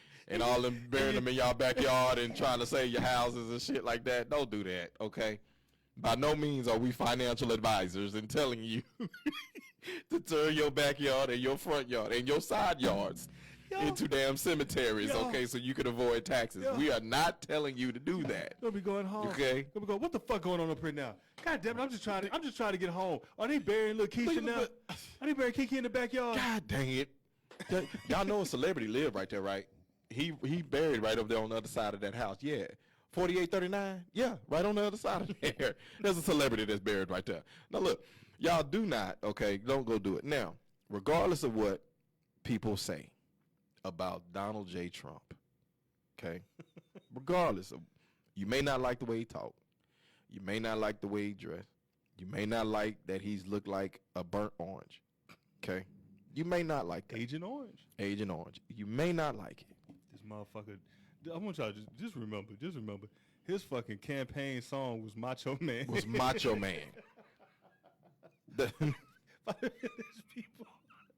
all them, burying them in y'all backyard and trying to save your houses and shit like that. Don't do that, okay? By no means are we financial advisors and telling you to turn your backyard and your front yard and your side yards into damn cemeteries, okay, so you can avoid taxes. We are not telling you to do that. You'll be going home. Okay. You'll be going, what the fuck going on up here now? God damn it, I'm just trying to get home. Are they burying little Keisha now? Are they burying Kiki in the backyard? God dang it. Y'all know a celebrity live right there, right? He buried right over there on the other side of that house. Yeah. 4839? Yeah, right on the other side of there. There's a celebrity that's buried right there. Now look, y'all do not, okay, don't go do it. Now, regardless of what people say about Donald J. Trump, okay? Regardless of, you may not like the way he talked. You may not like the way he dressed. You may not like that he's looked like a burnt orange, okay? You may not like that. Agent Orange. Agent Orange. You may not like it. This motherfucker, I want y'all to just remember, his fucking campaign song was Macho Man. Was Macho Man. By the Village People.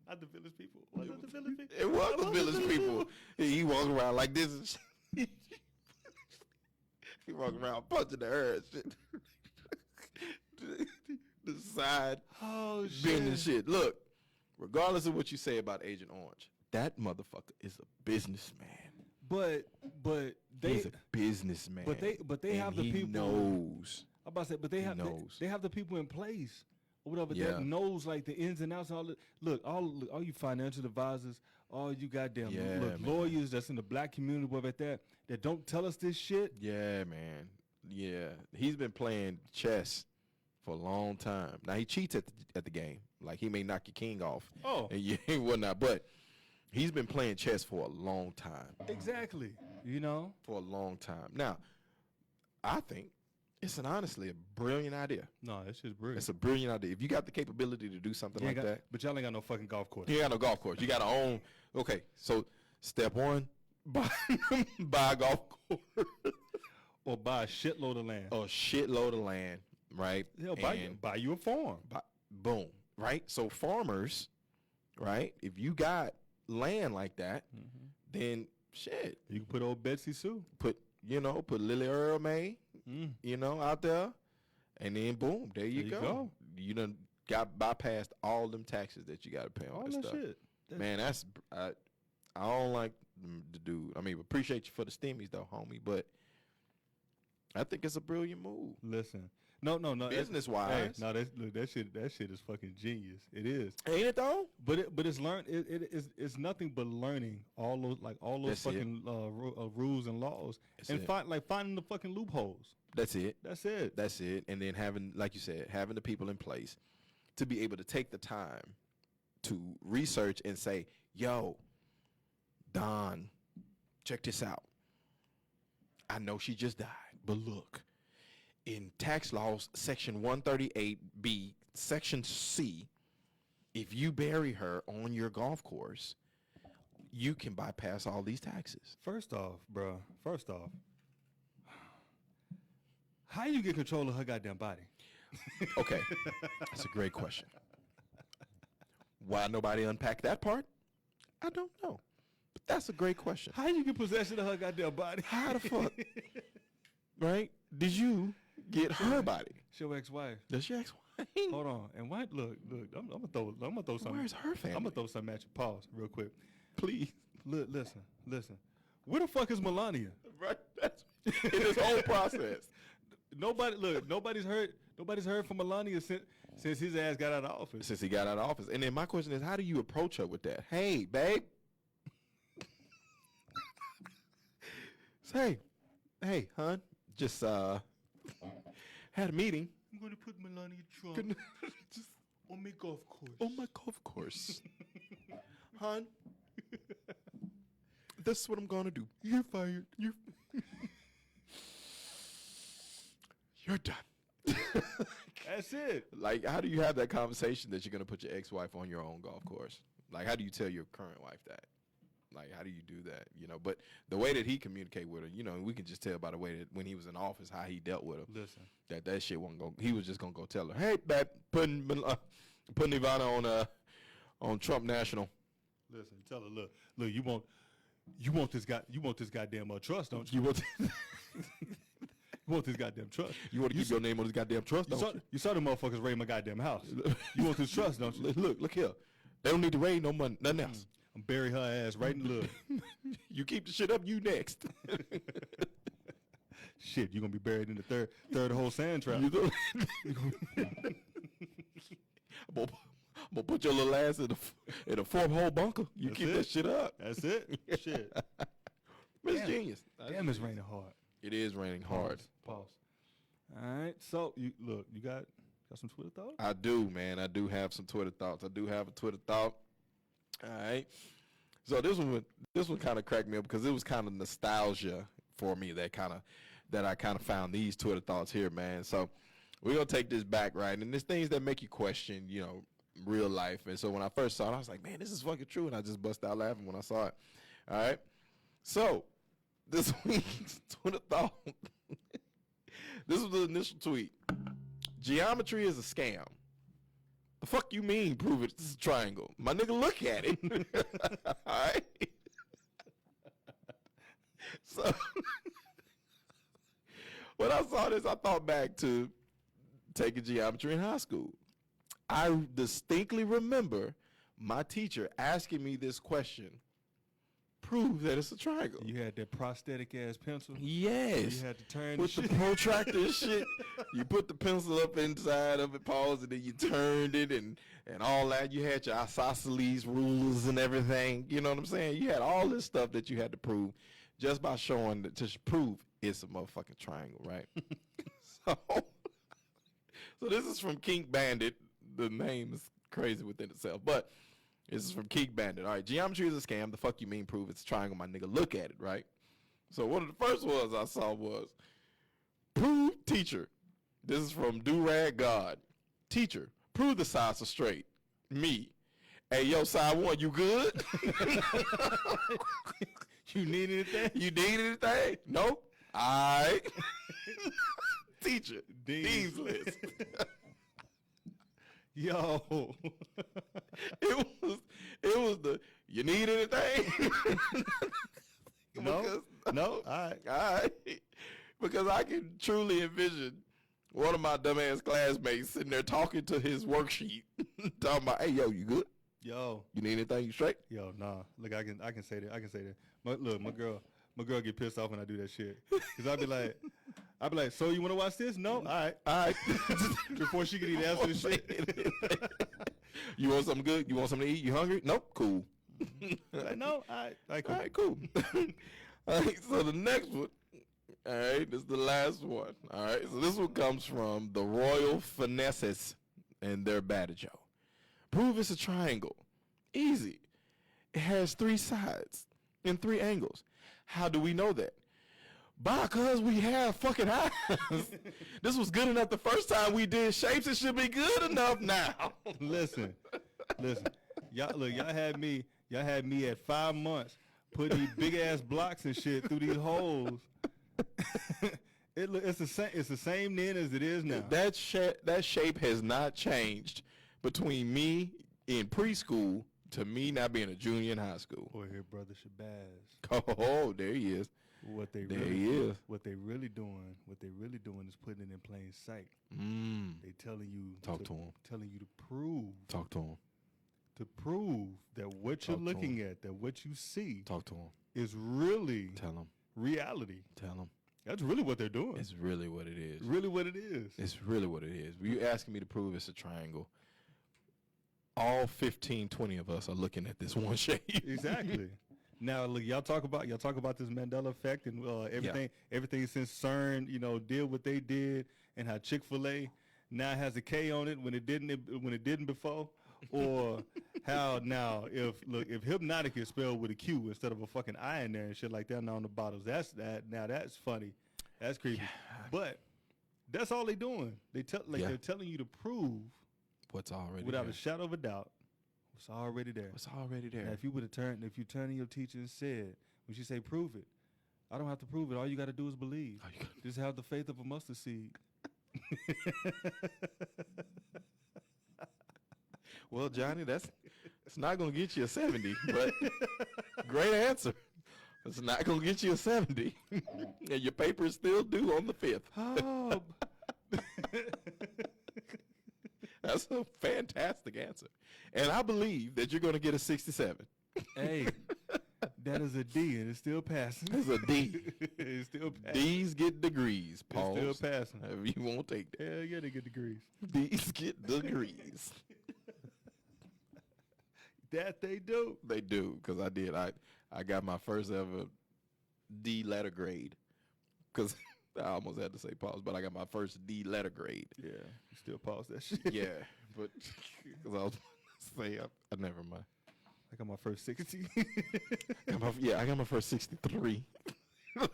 Not the Village People. Was it the Village People? It was the Village People. He walking around like this. He walking around punching the earth. The side. Oh, shit. Bending shit. Look, regardless of what you say about Agent Orange, that motherfucker is a businessman. But he's a businessman. But they have the people. Knows. I'm about to say, but they have the people in place or whatever that knows like the ins and outs. All you financial advisors, all you goddamn lawyers that's in the black community, whatever that don't tell us this shit. Yeah, man. Yeah, he's been playing chess for a long time. Now he cheats at the game. Like he may knock your king off. Oh, and whatnot, but. He's been playing chess for a long time. Exactly. You know? For a long time. Now, I think it's honestly a brilliant idea. No, it's just brilliant. It's a brilliant idea. If you got the capability to do something like that. But y'all ain't got no fucking golf course. You ain't got no golf course. You got to own. Okay, so step one, buy a golf course. Or buy a shitload of land. A shitload of land, right? Hell, buy you a farm. Boom, right? So farmers, right, if you got land like that, then shit. You can put old Betsy Sue. Put Lily Earl May, out there, and then boom, there you go. You done got bypassed all them taxes that you got to pay on all that stuff. Shit. Man, I don't like the dude. I mean, appreciate you for the stimmies though, homie, but I think it's a brilliant move. Listen. No. Business wise, hey, no, that shit is fucking genius. It is, ain't it though? But it's learn. It's nothing but learning all those fucking rules and laws and finding the fucking loopholes. That's it. That's it. And then having, like you said, having the people in place to be able to take the time to research and say, "Yo, Don, check this out. I know she just died, but look." In tax laws, section 138B, section C, if you bury her on your golf course, you can bypass all these taxes. First off, how you get control of her goddamn body? Okay, that's a great question. Why nobody unpacked that part? I don't know. But that's a great question. How you get possession of her goddamn body? How the fuck? Right? Did you get her body? It's your ex-wife. That's your ex-wife. Hold on. And why? Look. I'm gonna throw something. Where's her family? I'm gonna throw something at you. Pause, real quick, please. Listen. Where the fuck is Melania? Right. That's in this whole process. Nobody's heard from Melania since his ass got out of office. Since he got out of office. And then my question is, how do you approach her with that? Hey, babe. Hey, hon. Just had a meeting. I'm going to put Melania Trump just on my golf course. On my golf course. Hon, this is what I'm going to do. You're fired. You're done. That's it. Like, how do you have that conversation that you're going to put your ex-wife on your own golf course? Like, how do you tell your current wife that? Like, how do you do that? You know, but the way that he communicate with her, you know, we can just tell by the way that when he was in office, how he dealt with her. Listen, that shit wasn't go. He was just gonna go tell her, hey, babe, putting Ivana on Trump National. Listen, tell her, look, you want this goddamn trust, don't you? You want this goddamn trust. You want to keep your name on this goddamn trust, don't you? You saw the motherfuckers raid my goddamn house. You want this trust, don't you? Look here. They don't need to raid no money, nothing else. I'm bury her ass right in the look. You keep the shit up, you next. Shit, you're going to be buried in the third whole sand trap. I'm gonna put your little ass in a fourth hole bunker. You keep that shit up. That's it. Shit. It's genius. Damn, it's raining hard. It is raining hard. Pause. All right. So you got some Twitter thoughts? I do, man. I do have some Twitter thoughts. I do have a Twitter thought. All right. So this one kind of cracked me up because it was kind of nostalgia for me that I kind of found these Twitter thoughts here, man. So we're gonna take this back, right? And there's things that make you question, you know, real life. And so when I first saw it, I was like, man, this is fucking true. And I just bust out laughing when I saw it. All right. So this week's Twitter thought. This was the initial tweet. Geometry is a scam. The fuck you mean prove it? This is a triangle. My nigga, look at it. All right. So when I saw this, I thought back to taking geometry in high school. I distinctly remember my teacher asking me this question. Prove that it's a triangle. You had that prosthetic ass pencil? Yes. You had to turn with the protractor and shit. You put the pencil up inside of it, pause, and then you turned it and all that. You had your isosceles rules and everything. You know what I'm saying? You had all this stuff that you had to prove just by showing to prove it's a motherfucking triangle, right? So this is from Kink Bandit. The name is crazy within itself, but this is from Kink Bandit. All right, geometry is a scam. The fuck you mean prove it's a triangle, my nigga? Look at it, right? So one of the first ones I saw was, prove teacher. This is from Do-Rag God. Teacher, prove the sides are straight. Me. Hey, yo, side one, you good? You need anything? You need anything? Nope. All right. Teacher, Dean's list. Yo. It was the, you need anything? No. All right. Because I can truly envision one of my dumbass classmates sitting there talking to his worksheet, talking about, hey, yo, you good? Yo. You need anything? You straight? Yo, nah. Look, I can say that. My girl get pissed off when I do that shit. Cause I'd be like, so you want to watch this? No? All right. Before she can even answer the shit. You want something good? You want something to eat? You hungry? Nope. Cool. Like, no? All right, cool. All right, cool. All right, so the next one. All right, this is the last one. All right, so this one comes from the Royal Finesses and their Badajoe. Prove it's a triangle. Easy. It has 3 sides and 3 angles. How do we know that? Because we have fucking eyes. This was good enough the first time we did shapes. It should be good enough now. Listen. Y'all had me at 5 months putting these big ass blocks and shit through these holes. It's the same then as it is now. That shape has not changed between me in preschool to me now being a junior in high school. Boy, here, brother Shabazz. Oh, there he is. What they really doing is putting it in plain sight. They telling you to him. Telling you to prove. Talk to him. To prove that what you're looking at, that what you see, talk to him, is really tell him reality. Tell him. That's really what they're doing. It's really what it is. Really what it is. It's really what it is. You asking me to prove it's a triangle. All 15, 20 of us are looking at this one shape. Exactly. Now, look, y'all talk about this Mandela effect and everything since CERN, did what they did, and how Chick-fil-A now has a K on it when it didn't before, or how now if hypnotic is spelled with a Q instead of a fucking I in there and shit like that on the bottles. That's funny. That's creepy. Yeah. But that's all they doing. They're telling you to prove what's already without there. a shadow of a doubt It's already there. It's already there. Now, if you turned to your teacher and said, when she say, prove it, I don't have to prove it. All you got to do is believe. Just have the faith of a mustard seed. Well, Johnny, it's not going to get you a 70, but great answer. It's not going to get you a 70. And your paper is still due on the 5th. Oh. That's a fantastic answer. And I believe that you're going to get a 67. Hey, that is a D, and it's still passing. It's a D. It's still passing. D's get degrees, Paul. It's still passing. You won't take that. Hell yeah, they get degrees. D's get degrees. That they do. They do, because I got my first ever D letter grade. Because I almost had to say pause, but I got my first D letter grade. Yeah, you still pause that shit. Yeah, but because I was say, I never mind. I got my first 60. I got my first 63. I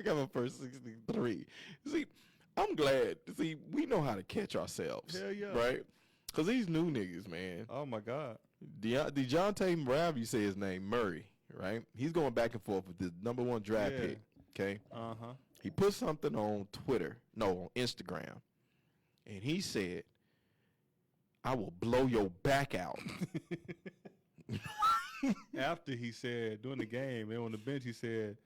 got my first 63. See, I'm glad. See, we know how to catch ourselves. Hell yeah. Right? Because these new niggas, man. Oh, my God. DeJounte, wherever you say his name, Murray, right? He's going back and forth with the number 1 draft pick, okay? Uh-huh. He put something on on Instagram, and he said, I will blow your back out. After he said, during the game, and on the bench, he said,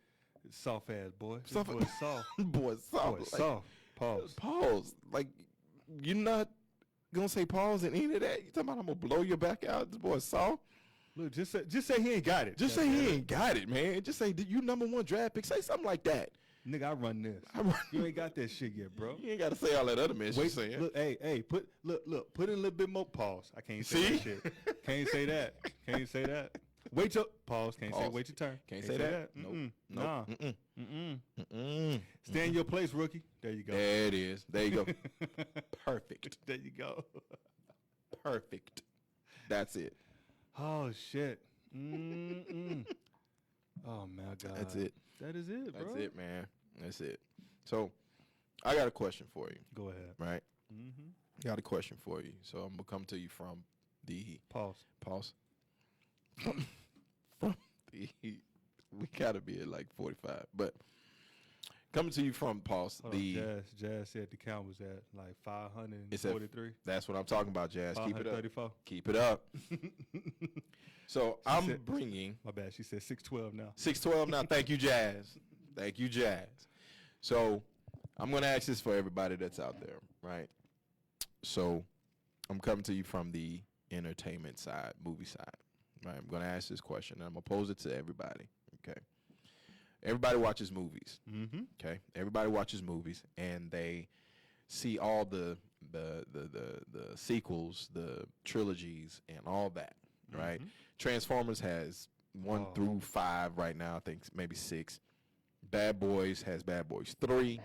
soft ass boy. Soft. Boy, soft. Boy, soft. Boy, soft. Pause. Pause. Like, you're not going to say pause in any of that? You talking about I'm going to blow your back out? This boy soft? Look, just say he ain't got it. Just say he ain't got it, man. Just say, you number 1 draft pick. Say something like that. Nigga, I run this. You ain't got that shit yet, bro. You ain't got to say all that other man shit saying. Look, hey, put in a little bit more pause. I can't say that shit. Can't say that. Can't say that. Wait till pause. Can't say wait your turn. Can't say that. Nope. Nah. Stay in your place, rookie. There you go. There it is. There you go. Perfect. There you go. Perfect. That's it. Oh shit. Oh my God. That's it. That is it, bro. That's it, man. That's it. So, I got a question for you. Go ahead. Right? Mm-hmm. Got a question for you. So, I'm going to come to you from the... Pause. From the... We got to be at like 45. But, coming to you from pause. Jazz said the count was at like 543. That's what I'm talking about, Jazz. Keep it up. 34. Keep it up. So, I'm bringing... My bad. She said 612 now. 612 now. Thank you, Jazz. Thank you, Jazz. So, I'm going to ask this for everybody that's out there, right? So, I'm coming to you from the entertainment side, movie side, right? I'm going to ask this question, and I'm going to pose it to everybody, okay? Everybody watches movies, okay? Everybody watches movies, and they see all the sequels, the trilogies, and all that, right? Transformers has 1 through 5 right now, I think maybe 6. Bad Boys has Bad Boys 3.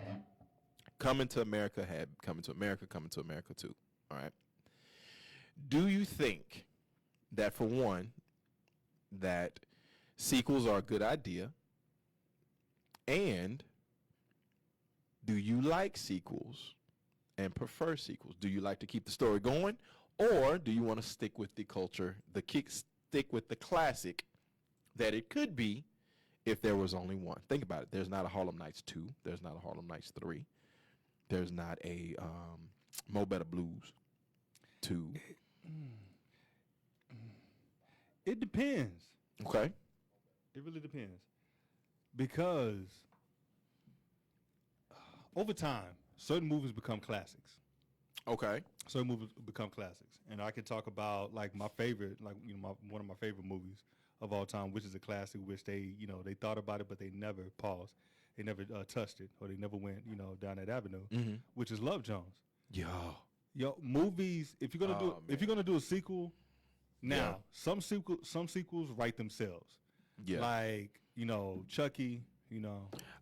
Coming to America had Coming to America 2. All right. Do you think that, for one, that sequels are a good idea? And do you like sequels and prefer sequels? Do you like to keep the story going? Or do you want to stick with the culture, stick with the classic that it could be if there was only one? Think about it. There's not a Harlem Nights 2. There's not a Harlem Nights 3. There's not a Mo Better Blues 2. It depends. Okay. It really depends. Because over time, certain movies become classics. Okay. Certain movies become classics. And I can talk about like my favorite, like, you know, one of my favorite movies of all time, which is a classic, which they thought about it, but they never paused. They never touched it, or they never went, down that avenue, which is Love Jones. Yo, movies. If you're gonna do a sequel, now some sequels write themselves. Yeah, like Chucky.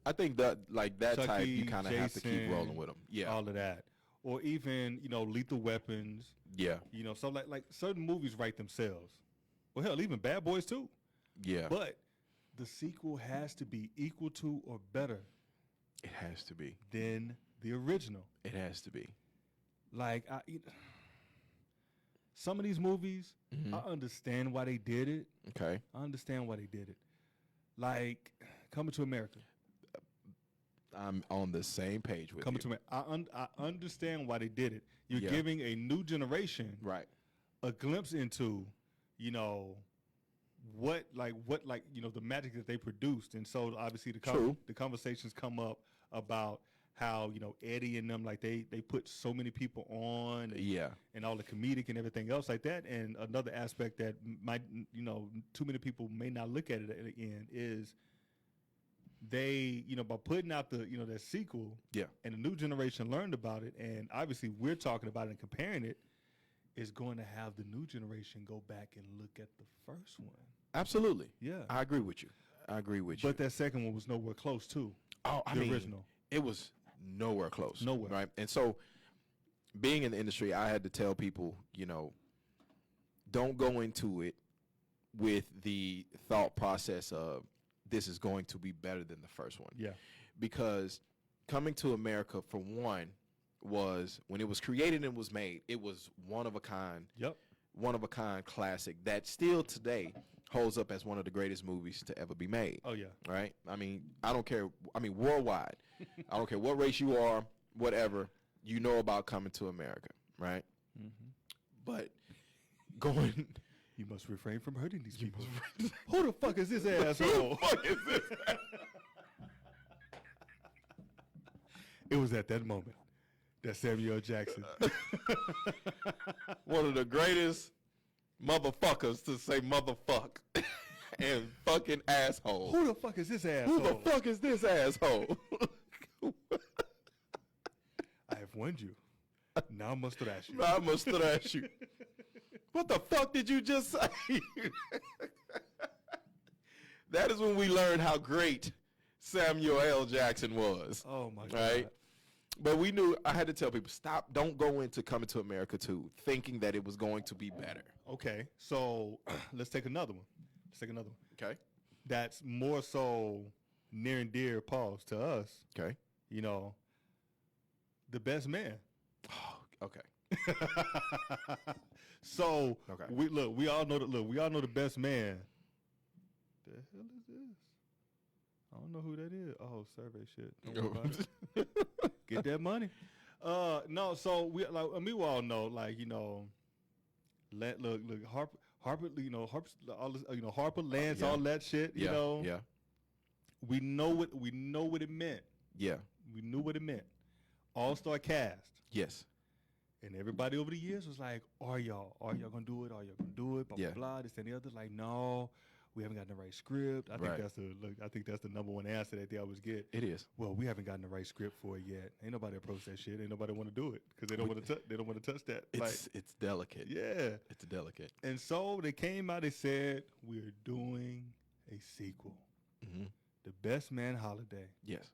I think that like that Chucky, type you kind of have to keep Jason, rolling with them. Yeah, all of that, or even Lethal Weapons. Yeah, so like certain movies write themselves. Well, hell, even Bad Boys too. Yeah, but the sequel has to be equal to or better. It has to be than the original. It has to be. Like some of these movies, I understand why they did it. Okay. I understand why they did it. Like Coming to America. I'm on the same page with Coming you. to America. I understand why they did it. You're Yeah. giving a new generation Right. a glimpse into, you know, what you know, the magic that they produced. And so obviously the conversations come up about how, you know, Eddie and them, like they put so many people on and all the comedic and everything else like that. And another aspect that might, you know, too many people may not look at it again is they, you know, by putting out the, you know, that sequel and the new generation learned about it. And obviously we're talking about it and comparing it, is going to have the new generation go back and look at the first one. Absolutely. Yeah. I agree with you. But that second one was nowhere close to the original. It was nowhere close. Nowhere. Right. And so being in the industry, I had to tell people, you know, don't go into it with the thought process of this is going to be better than the first one. Yeah. Because Coming to America, for one, was when it was created and was made, it was one of a kind. Yep. One of a kind classic that still today holds up as one of the greatest movies to ever be made. Oh yeah. Right? I mean, I don't care. I mean, worldwide. I don't care what race you are, whatever, you know about Coming to America, right? Mm-hmm. But going you must refrain from hurting these people. Who the fuck is this asshole? Who the fuck is this? It was at that moment that Samuel Jackson, one of the greatest motherfuckers to say motherfuck and fucking asshole. Who the fuck is this asshole? Who the fuck is this asshole? I have warned you. Now I must thrash you. I must thrash you. What the fuck did you just say? That is when we learned how great Samuel L. Jackson was. Oh my God. Right? But we knew, I had to tell people, stop, don't go into Coming to America 2 thinking that it was going to be better. Okay, so let's take another one. Okay. That's more so near and dear, pause, to us. Okay. You know, The Best Man. Oh, okay. So we all know The Best Man. The hell is this? I don't know who that is. Oh, survey shit. Don't worry about it. Get that money. No, so we all know, like, you know, Harper, you know, all this, you know, Harper, Lance, all that shit, you know. Yeah. We know what it meant. Yeah. We knew what it meant. All-star cast. Yes. And everybody over the years was like, are y'all gonna do it? Are y'all gonna do it? Blah, blah, blah, this and the other. Like, no, we haven't gotten the right script. I think that's the number one answer that they always get. It is. Well, we haven't gotten the right script for it yet. Ain't nobody approached that shit. Ain't nobody want to do it because they don't want to touch that. It's delicate. Yeah, it's delicate. And so they came out. They said we're doing a sequel. Mm-hmm. The Best Man Holiday. Yes.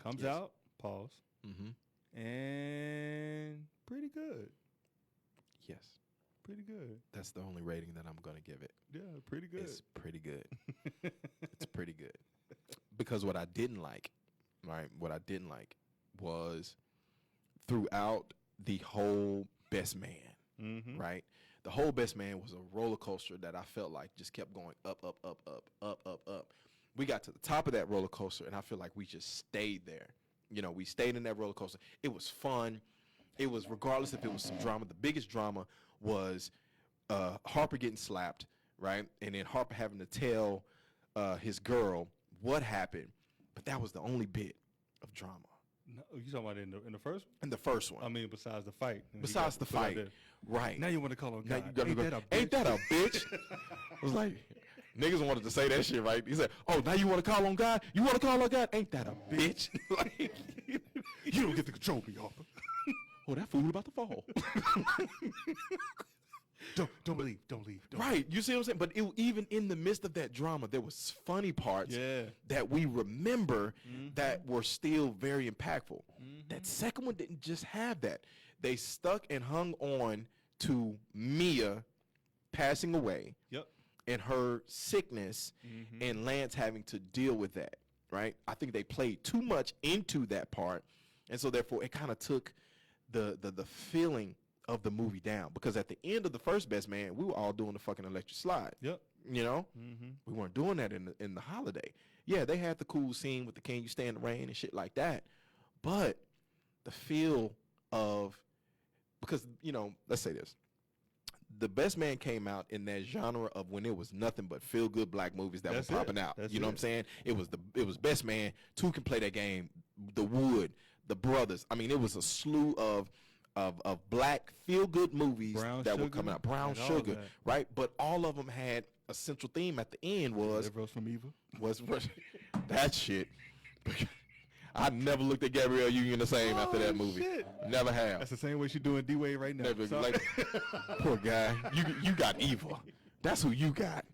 Comes out. Pause. Mm-hmm. And pretty good. Yes. Pretty good. That's the only rating that I'm going to give it. Yeah, pretty good. It's pretty good. It's pretty good. Because what I didn't like, right, was throughout the whole Best Man, right? The whole Best Man was a roller coaster that I felt like just kept going up, up, up, up, up, up, up. We got to the top of that roller coaster, and I feel like we just stayed there. You know, we stayed in that roller coaster. It was fun. It was, regardless if it was some drama, the biggest drama was Harper getting slapped, right? And then Harper having to tell his girl what happened. But that was the only bit of drama. No, you talking about in the first one? In the first one. I mean, besides the fight. Besides the fight. Right. Now you want to call on God. Ain't that a bitch? I was like, niggas wanted to say that shit, right? He said, oh, now you want to call on God? You want to call on God? Ain't that a bitch? Like, you don't get to control me, Harper. Oh, that fool about to fall. Don't leave. Right. You see what I'm saying? But even in the midst of that drama, there was funny parts that we remember that were still very impactful. That second one didn't just have that. They stuck and hung on to Mia passing away and her sickness and Lance having to deal with that, right? I think they played too much into that part. And so therefore it kind of took the feeling of the movie down, because at the end of the first Best Man, we were all doing the fucking electric slide. Yep. You know, we weren't doing that in the holiday. Yeah, they had the cool scene with the "Can You Stand the Rain" and shit like that, but the feel of, because let's say this. The Best Man came out in that genre of when it was nothing but feel good black movies that were popping out. You know what I'm saying? It was Best Man. Two can play that game. The Wood, The Brothers. I mean, it was a slew of black feel good movies that were coming out. Brown Sugar, right? But all of them had a central theme at the end was Rose from Evil. Was that shit. I never looked at Gabrielle Union the same after that movie. Shit. Never have. That's the same way she's doing D-Wade right now. Never, like, poor guy. You got evil. That's who you got.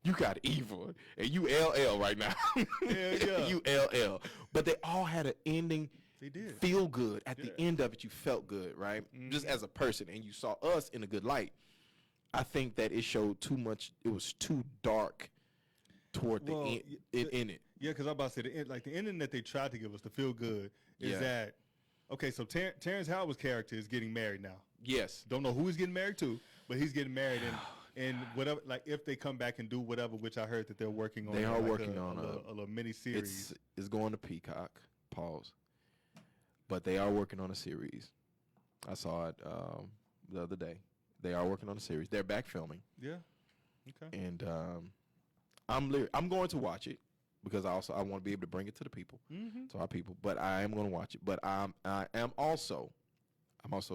You got evil. And you LL right now. Yeah. You LL. But they all had an ending. They did. Feel good. At the end of it, you felt good, right? Just as a person. And you saw us in a good light. I think that it showed too much. It was too dark toward the end in it. Yeah, because I'm about to say, the ending that they tried to give us to feel good is that, okay, so Terrence Howard's character is getting married now. Yes. Don't know who he's getting married to, but he's getting married, and whatever, like, if they come back and do whatever, which I heard that they're working on. They are working on a little mini-series. It's going to Peacock. Pause. But they are working on a series. I saw it the other day. They are working on a series. They're back filming. Yeah. Okay. And I'm going to watch it because I want to be able to bring it to the people, to our people. But I am going to watch it. But I am also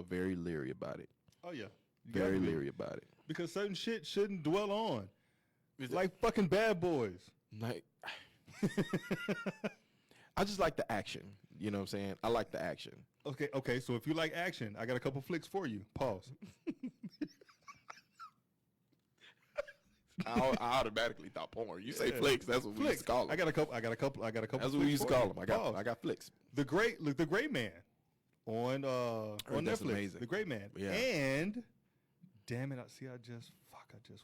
very leery about it. Oh yeah. Very leery about it. Because certain shit shouldn't dwell on. It's like fucking Bad Boys. Like, I just like the action. You know what I'm saying? I like the action. Okay. So if you like action, I got a couple flicks for you. Pause. I automatically thought porn. You say flicks, that's what we used to call them. I got a couple. That's what we used to call them. I got flicks. The Great Man on Netflix. Amazing. The Great Man. Yeah. And damn it, I just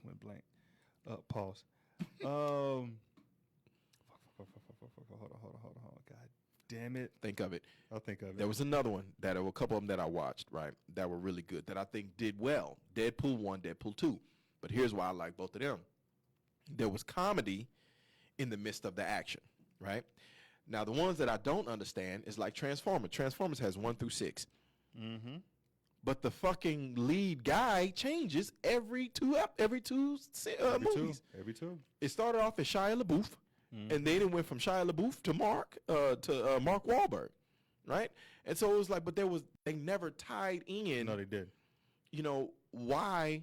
went blank. Pause. Hold on. God damn it. Think of it. I'll think of it. There was another one there were a couple of them that I watched, right, that were really good, that I think did well. Deadpool 1, Deadpool 2. But here's why I like both of them. There was comedy in the midst of the action, right? Now, the ones that I don't understand is like Transformers. Transformers has 1 through 6. Mm-hmm. But the fucking lead guy changes every two movies. Every two. It started off as Shia LaBeouf, and then it went from Shia LaBeouf to Mark Wahlberg, right? And so it was like, but they never tied in. No, they did. You know, why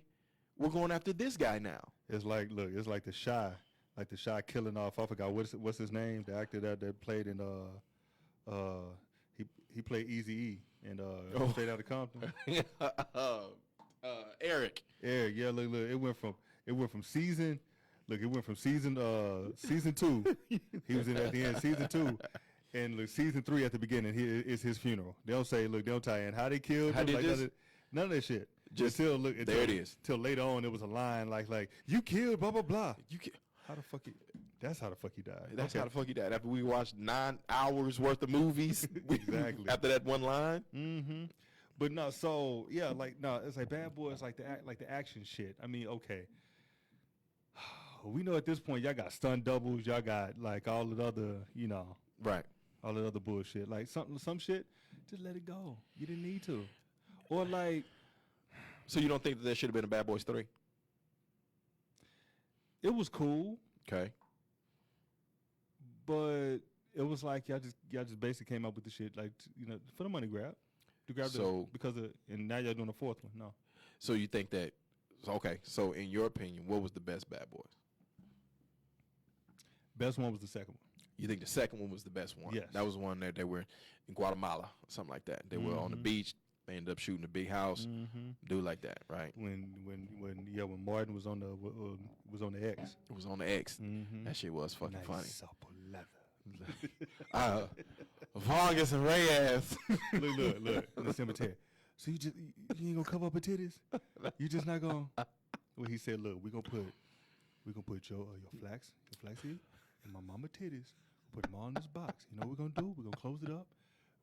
we're going after this guy now. It's like the Shy killing off. I forgot what's his name. The actor that played in he played Eazy-E in Straight Outta Compton. Eric. Yeah. Look. It went from season 2. He was in at the end, season 2. And look, season 3 at the beginning is his funeral. They don't tie in how they killed him. None of that shit. Until it is. Till later on, it was a line like you killed blah blah blah. How the fuck that's how the fuck he died. That's how the fuck he died. After we watched 9 hours worth of movies. Exactly. After that one line. Mm-hmm. But no, so yeah, it's like Bad Boys, like the action shit. I mean, okay. We know at this point y'all got stunt doubles, y'all got like all the other, right, all the other bullshit. Like some shit, just let it go. You didn't need to, or like. So you don't think that there should have been a Bad Boys 3? It was cool. Okay. But it was like y'all just basically came up with the shit like for the money grab. To grab and now y'all doing a fourth one. No. So you think that so in your opinion, what was the best Bad Boys? Best one was the second one. You think the second one was the best one? Yes. That was one that they were in Guatemala, something like that. They were on the beach. They ended up shooting a big house, do like that, right? When Martin was on the X. It was on the X. That shit was fucking funny. Supple leather. Vargas and Reyes. Look in the cemetery. So you ain't gonna cover up her titties? You just not gonna? Well, he said, look, we gonna put your flaxseed and my mama titties. Put them all in this box. You know what we're gonna do? We're gonna close it up.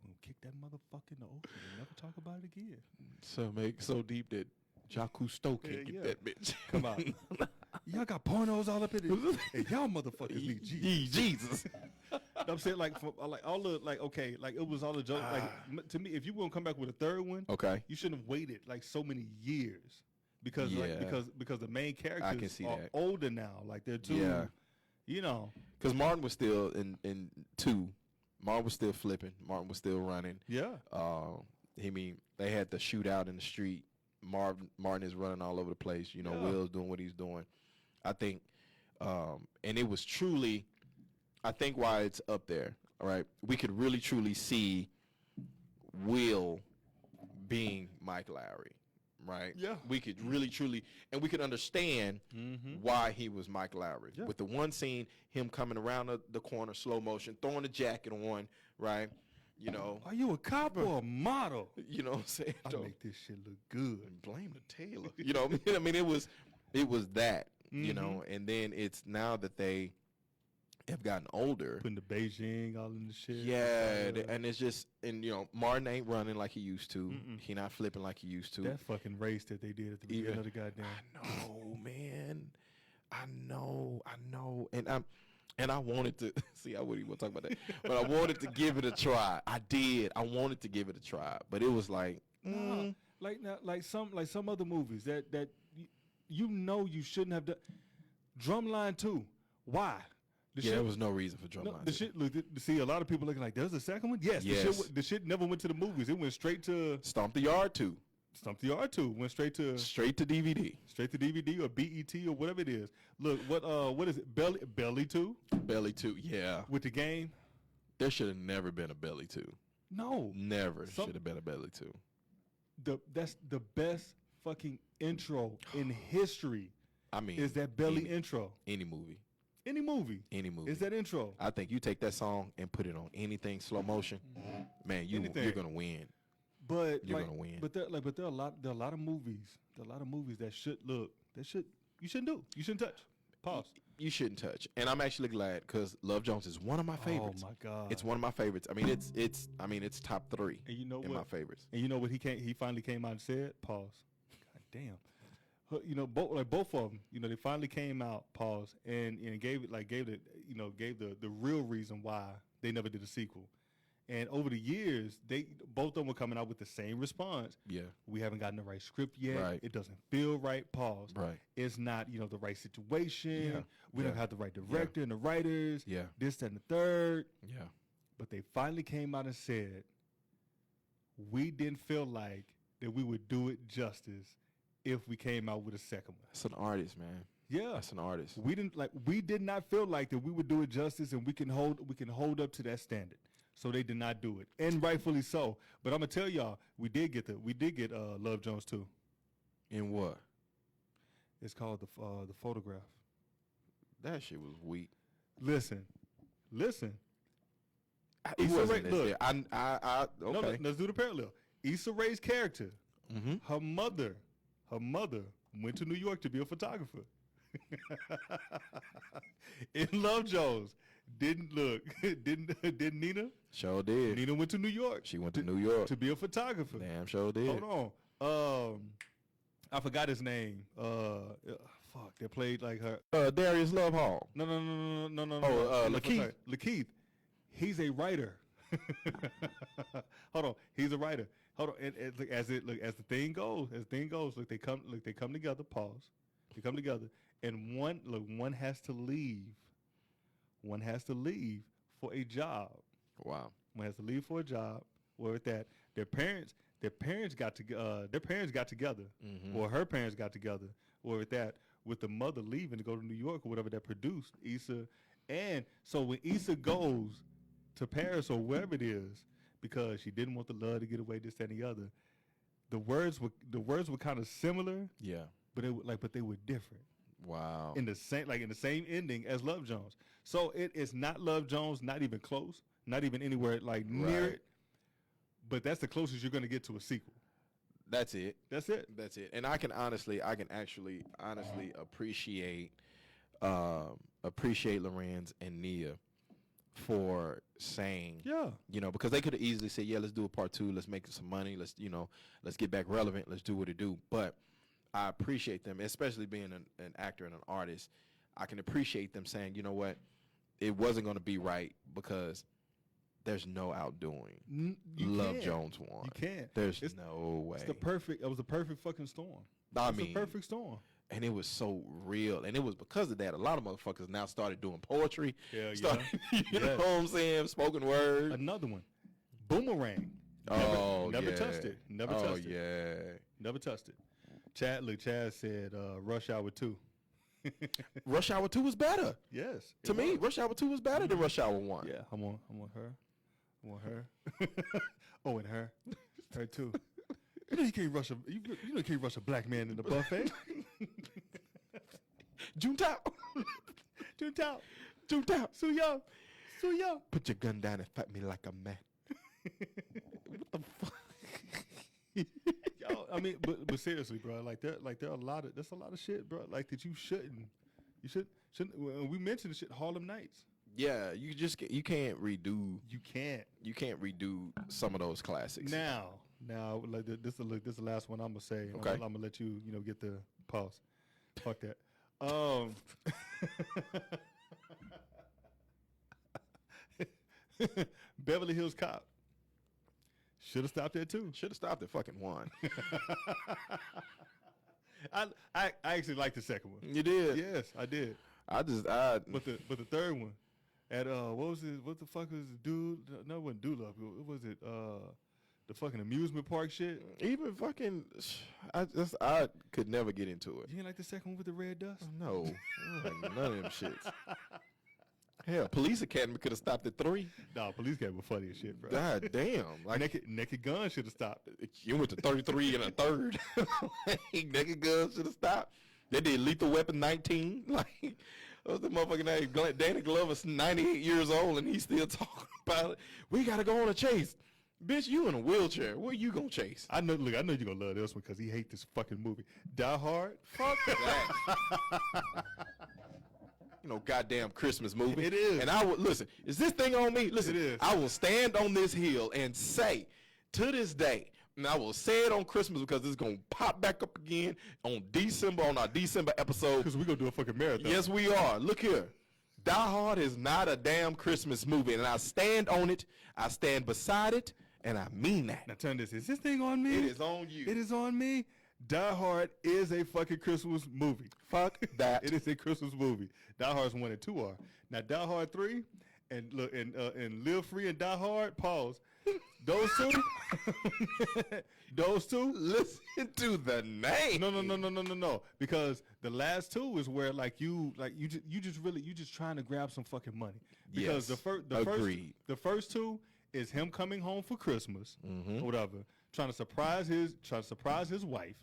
gonna kick that motherfucker in the ocean and never talk about it again. So deep that Jacques Cousteau can't get that bitch. Come out. Y'all got pornos all up in it. Hey, y'all motherfuckers need Jesus. Jesus. I'm saying like all the okay, like it was all the joke. Like to me, if you gonna come back with a third one, okay, you shouldn't have waited like so many years because because the main characters are older now. Like they're too, you know. Because Martin was still in 2. Martin was still flipping. Martin was still running. Yeah. They had the shootout in the street. Martin is running all over the place. You know, Will's doing what he's doing. I think, and it was truly, I think why it's up there, all right? We could really, truly see Will being Mike Lowry, right? Yeah. We could really, truly, and we could understand why he was Mike Lowry. Yeah. With the one scene, him coming around the corner, slow motion, throwing the jacket on, right? You know. Are you a cop or a model? You know what I'm saying? I make this shit look good. And blame the tailor. You know what I mean? It was that, you know, and then it's now that they have gotten older. Putting the Beijing all in the shit. Yeah, and it's just, and you know, Martin ain't running like he used to. He not flipping like he used to. That fucking race that they did at the beginning of the goddamn. I know, man. I know. And I wanted to see. I wouldn't even talk about that, but I wanted to give it a try. I did. I wanted to give it a try, but it was like, like some other movies that you know you shouldn't have done. Drumline 2. Why? There was no reason for Drumline. The shit. Look, see, a lot of people looking like there's a second one. Yes. The shit never went to the movies. It went straight to Stomp the Yard 2. Stomp the Yard 2 went straight to DVD. Straight to DVD or BET or whatever it is. Look, what is it? Belly 2? Belly 2, yeah. With the game? There should have never been a Belly 2. No. Never should have been a Belly 2. That's the best fucking intro in history. I mean, is that Belly intro. Any movie. Is that intro. I think you take that song and put it on anything slow motion, man, you're going to win. But you're gonna win. But there are a lot of movies. There are a lot of movies that you shouldn't do. You shouldn't touch. Pause. You shouldn't touch. And I'm actually glad because Love Jones is one of my favorites. Oh my God. It's one of my favorites. I mean, it's top 3 and you know in my favorites. And you know what he finally came out and said? Pause. God damn. You know, both of them, you know, they finally came out, pause, and gave the real reason why they never did a sequel. And over the years, both of them were coming out with the same response. Yeah. We haven't gotten the right script yet. Right. It doesn't feel right. Pause. Right. It's not, the right situation. Yeah. We don't have the right director and the writers. Yeah. This, that, and the third. Yeah. But they finally came out and said, we didn't feel like that we would do it justice if we came out with a second one. That's an artist, man. Yeah. That's an artist. We did not feel like that we would do it justice and we can hold up to that standard. So they did not do it, and rightfully so. But I'm gonna tell y'all, we did get Love Jones 2. In what? It's called the Photograph. That shit was weak. Listen. Issa Rae, look. Okay. No, let's do the parallel. Issa Rae's character, her mother went to New York to be a photographer. In Love Jones. Didn't Nina? Sure did. Nina went to New York. She went to New York to be a photographer. Damn, sure did. Hold on. I forgot his name. Fuck. They played like her. Darius Love Hall. No. Oh, Lakeith. Lakeith. He's a writer. Hold on. He's a writer. Hold on. And as the thing goes. Look, they come together. Pause. They come together, and one has to leave. One has to leave for a job. Wow. One has to leave for a job. Where with that, their parents got together, or her parents got together. Where with that, with the mother leaving to go to New York or whatever that produced Issa, and so when Issa goes to Paris or wherever it is, because she didn't want the love to get away, this, that, and the other, the words were kind of similar. Yeah. But they were different. Wow. In the same ending as Love Jones. So it is not Love Jones, not even close, not even anywhere near it. But that's the closest you're going to get to a sequel. That's it. And I can actually appreciate Lorenz and Nia for saying, yeah, you know, because they could have easily said, yeah, let's do a part 2, let's make some money, let's, you know, let's get back relevant, let's do what it do. But I appreciate them, especially being an actor and an artist. I can appreciate them saying, you know what, it wasn't going to be right because there's no outdoing. Love Jones won. You can't. There's no way. It was the perfect fucking storm. I mean, mean, the perfect storm. And it was so real. And it was because of that. A lot of motherfuckers now started doing poetry. Yeah, started, you know what I'm saying? Spoken word. Another one. Boomerang. Never touched it. Never touched it. Yeah. Never touched it. Chad said Rush Hour 2. Rush Hour 2 was better. Yes. To me, Rush Hour 2 was better than Rush Hour 1. Yeah, I'm on her. I want her. Oh, and her. Her too. You know you can't rush a black man in the buffet. Juntao. Suya. Put your gun down and fight me like a man. What the fuck? Yo, I mean, but seriously, bro, there's a lot of shit, bro, like that you shouldn't. We mentioned the shit Harlem Nights. Yeah, you can't redo. You can't redo some of those classics. Now, like this is the last one I'm gonna say. Okay. I'm gonna let you get the pause. Fuck that. Beverly Hills Cop. Should have stopped there too. Should have stopped at fucking 1. I actually liked the second one. You did? Yes, I did. But the third one, at what the fuck was the dude? No, it wasn't Dude Love. What was it? The fucking amusement park shit. Even fucking, I could never get into it. You didn't like the second one with the red dust? No, I don't like none of them shits. Hell, Police Academy could have stopped at 3. Nah, Police Academy was funny as shit, bro. God damn. Like Naked Gun should have stopped. You went to 33 and a third. Naked Gun should have stopped. They did Lethal Weapon 19. Like, what's the motherfucking name? Danny Glover's 98 years old and he's still talking about it. We got to go on a chase. Bitch, you in a wheelchair. Where you gonna chase? I know you're gonna love this one because he hates this fucking movie. Die Hard. Fuck that. You know, goddamn Christmas movie. It is. And I would listen. Is this thing on me? Listen, it is. I will stand on this hill and say, to this day, and I will say it on Christmas because it's gonna pop back up again on our December episode. Because we're gonna do a fucking marathon. Yes, we are. Look here. Die Hard is not a damn Christmas movie, and I stand on it. I stand beside it, and I mean that. Now turn this. Is this thing on me? It is on you. It is on me. Die Hard is a fucking Christmas movie. Fuck that. It is a Christmas movie. Die Hard's 1 and 2 are. Now Die Hard 3 and look and Live Free and Die Hard. Pause. Those two. Listen to the name. No. Because the last two is where you just trying to grab some fucking money. Because yes, the first two is him coming home for Christmas or whatever, trying to surprise his wife.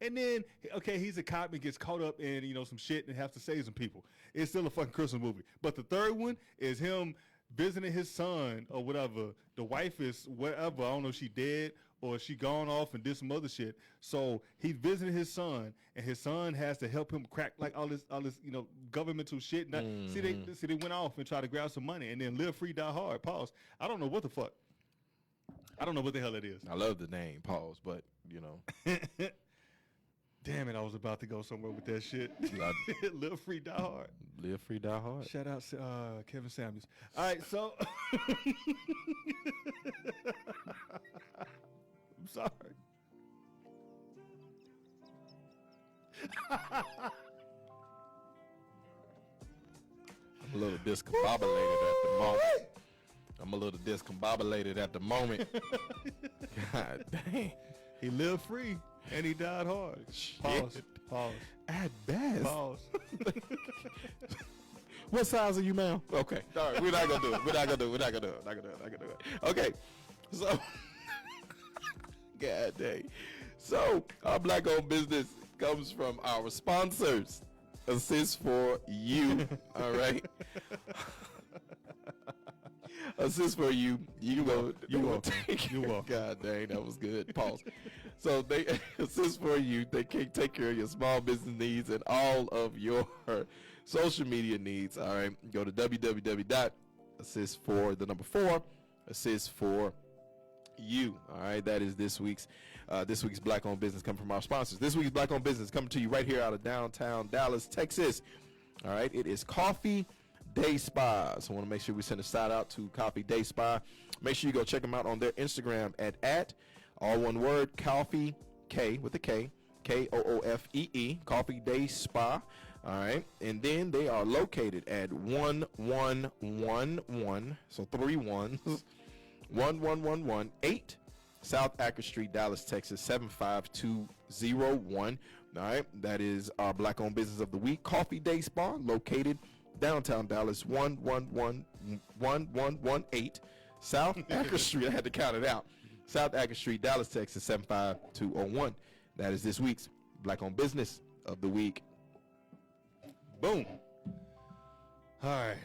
And then, okay, he's a cop and gets caught up in, some shit and has to save some people. It's still a fucking Christmas movie. But the third one is him visiting his son or whatever. The wife is whatever. I don't know if she dead or she gone off and did some other shit. So he's visiting his son, and his son has to help him crack like all this governmental shit. See, they went off and tried to grab some money, and then Live Free, Die Hard. Pause. I don't know what the fuck. I don't know what the hell it is. I love the name. Pause, but Damn it, I was about to go somewhere with that shit. Live Free, Die Hard. Live Free, Die Hard. Shout out Kevin Samuels. All right, so I'm sorry. I'm a little discombobulated at the moment. God dang. He lived free and he died hard. Pause. At best. Pause. What size are you, ma'am? Okay. All right. We're not gonna do it. Okay. So, God dang. So, our black-owned business comes from our sponsors. Assist for you. All right. Assist for you. You welcome. God dang, that was good. Pause. So they assist for you. They can take care of your small business needs and all of your social media needs. All right. Go to assists for the number 4, assists for you. All right, that is this week's Black Owned Business coming from our sponsors. This week's Black Owned Business coming to you right here out of downtown Dallas, Texas. All right, it is Coffee Day Spa. So I want to make sure we send a shout out to Coffee Day Spa. Make sure you go check them out on their Instagram at all one word, Coffee, K with a K, Koofee, Coffee Day Spa. All right, and then they are located at 1111, so 3 1s, 11118 South Acker Street, Dallas, Texas, 75201. All right, that is our Black Owned Business of the Week, Coffee Day Spa, located downtown Dallas, 1118 South Acker Street. I had to count it out. South Acker Street, Dallas, Texas, 75201. That is this week's Black Owned Business of the Week. Boom. All right.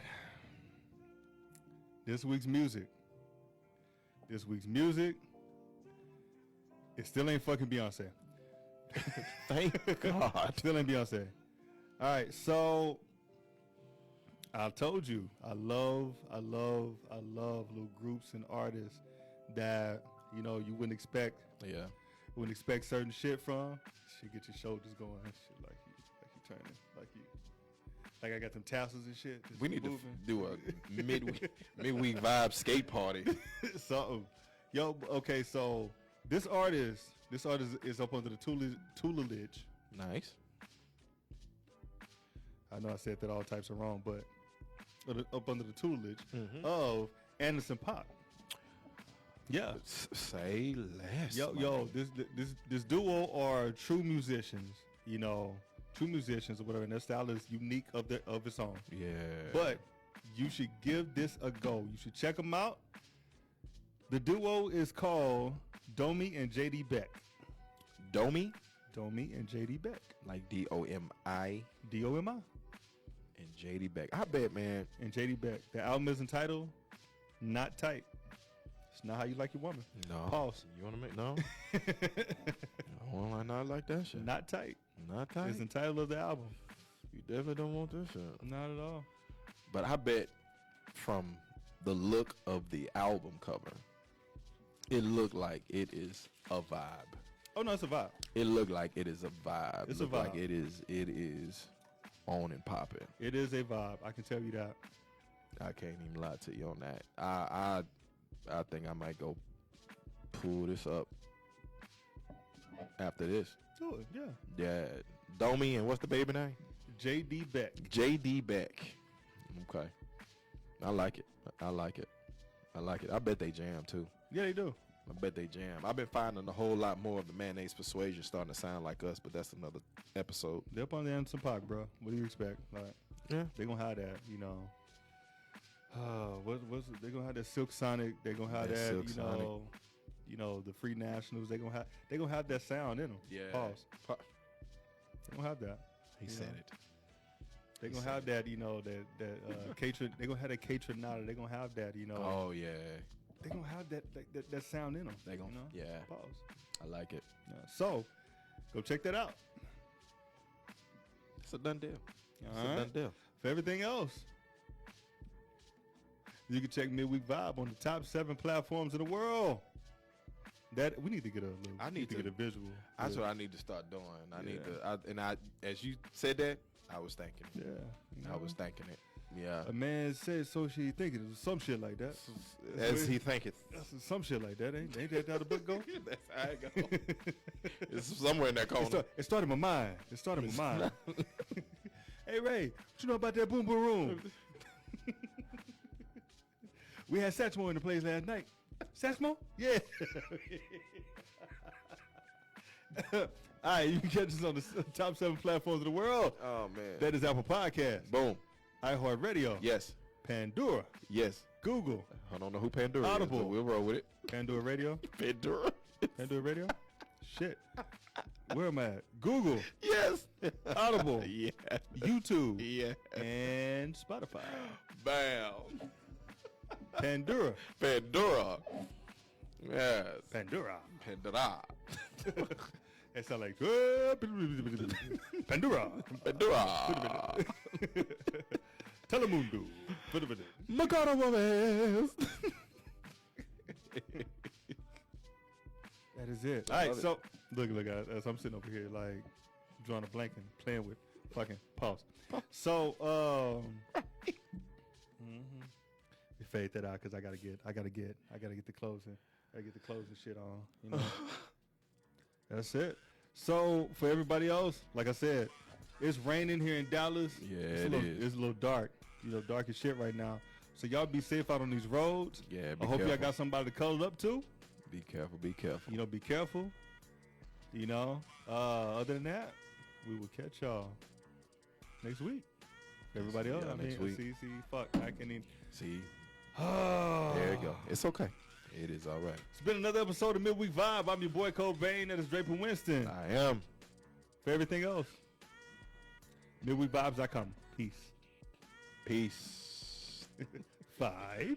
This week's music. It still ain't fucking Beyonce. Thank God. Still ain't Beyonce. All right, so I told you I love little groups and artists that you wouldn't expect. Yeah. Wouldn't expect certain shit from. Shit, get your shoulders going. Shit, like you turning, like I got them tassels and shit. We need to do a midweek vibe skate party. Something. Yo, okay, so this artist is up under the tutelage. Nice. I know I said that all types are wrong, but up under the tutelage of Anderson .Paak. Yeah. Say less. Yo, this duo are true musicians, true musicians or whatever, and their style is unique of its own. Yeah. But you should give this a go. You should check them out. The duo is called Domi and JD Beck. Domi and JD Beck. Like DOMI. DOMI. And JD Beck. I bet, man. And JD Beck. The album is entitled Not Tight. It's not how you like your woman. No. Pause. You want to make no? Well, I not like that shit. Not tight. Not tight. It's the title of the album. You definitely don't want this shit. Not at all. But I bet from the look of the album cover, it looked like it is a vibe. Oh no, it's a vibe. It looked like it is a vibe. It's a vibe. Like it is on and popping. It is a vibe. I can tell you that. I can't even lie to you on that. I think I might go pull this up after this. Do it, yeah. Yeah. Domi and what's the baby name? JD Beck. JD Beck. Okay. I like it. I bet they jam too. Yeah, they do. I bet they jam. I've been finding a whole lot more of the Mayonnaise Persuasion starting to sound like us, but that's another episode. They're up on the Anderson .Paak, bro. What do you expect? Like, yeah, they gonna have that, they gonna have that Silk Sonic. They gonna have that, Silk Sonic. The Free Nationals. They gonna have that sound in them. Yeah. Pause. They gonna have that. He said it. They gonna have that, that Catron. They gonna have that Catronata. They gonna have that, Oh yeah. They gonna have that sound in them. They gonna, yeah. Pause. I like it. Yeah. So, go check that out. It's a done deal. All right. Done deal. For everything else, you can check Midweek Vibe on the top 7 platforms in the world. That we need to get a little. I need to get a visual. That's what I need to start doing. I need to. As you said that, I was thinking. Yeah. I was thinking it. Yeah. A man said so she thinking it was some shit like that. As he thinketh. Some shit like that. Ain't that how the book go? That's how it go. It's somewhere in that corner. It started in my mind. Hey Ray, what you know about that boom boom room? We had Satchmo in the place last night. Satchmo? Yeah. All right, you can catch us on the top 7 platforms of the world. Oh man. That is Apple Podcast. Boom. iHeartRadio. Yes. Pandora. Yes. Google. I don't know who Pandora Audible. is, but we'll roll with it. Pandora Radio. Pandora. Pandora Radio. Shit. Where am I at? Google. Yes. Audible. Yeah. YouTube. Yeah. And Spotify. Bam. Pandora. Pandora. Yes. Pandora. Pandora. It sounds like Pandora. Pandora. Telemundo. Macarena Gomez. That is it. All right, so look, as I'm sitting over here, like drawing a blank and playing with fucking pause. So, you fade that out because I gotta get the closing. I get the closing shit on. You know, that's it. So for everybody else, like I said, it's raining here in Dallas. Yeah, it's a little dark. You know, dark as shit right now. So y'all be safe out on these roads. Yeah, I hope y'all got somebody to cuddle up to. Be careful. Be careful. You know, be careful. You know, other than that, we will catch y'all next week. Everybody else, next week. See, fuck, I can't even. See, there you go. It's okay. It is all right. It's been another episode of Midweek Vibe. I'm your boy Cobain. That is Draper Winston. I am. For everything else, midweekvibes.com. Peace. Peace. 5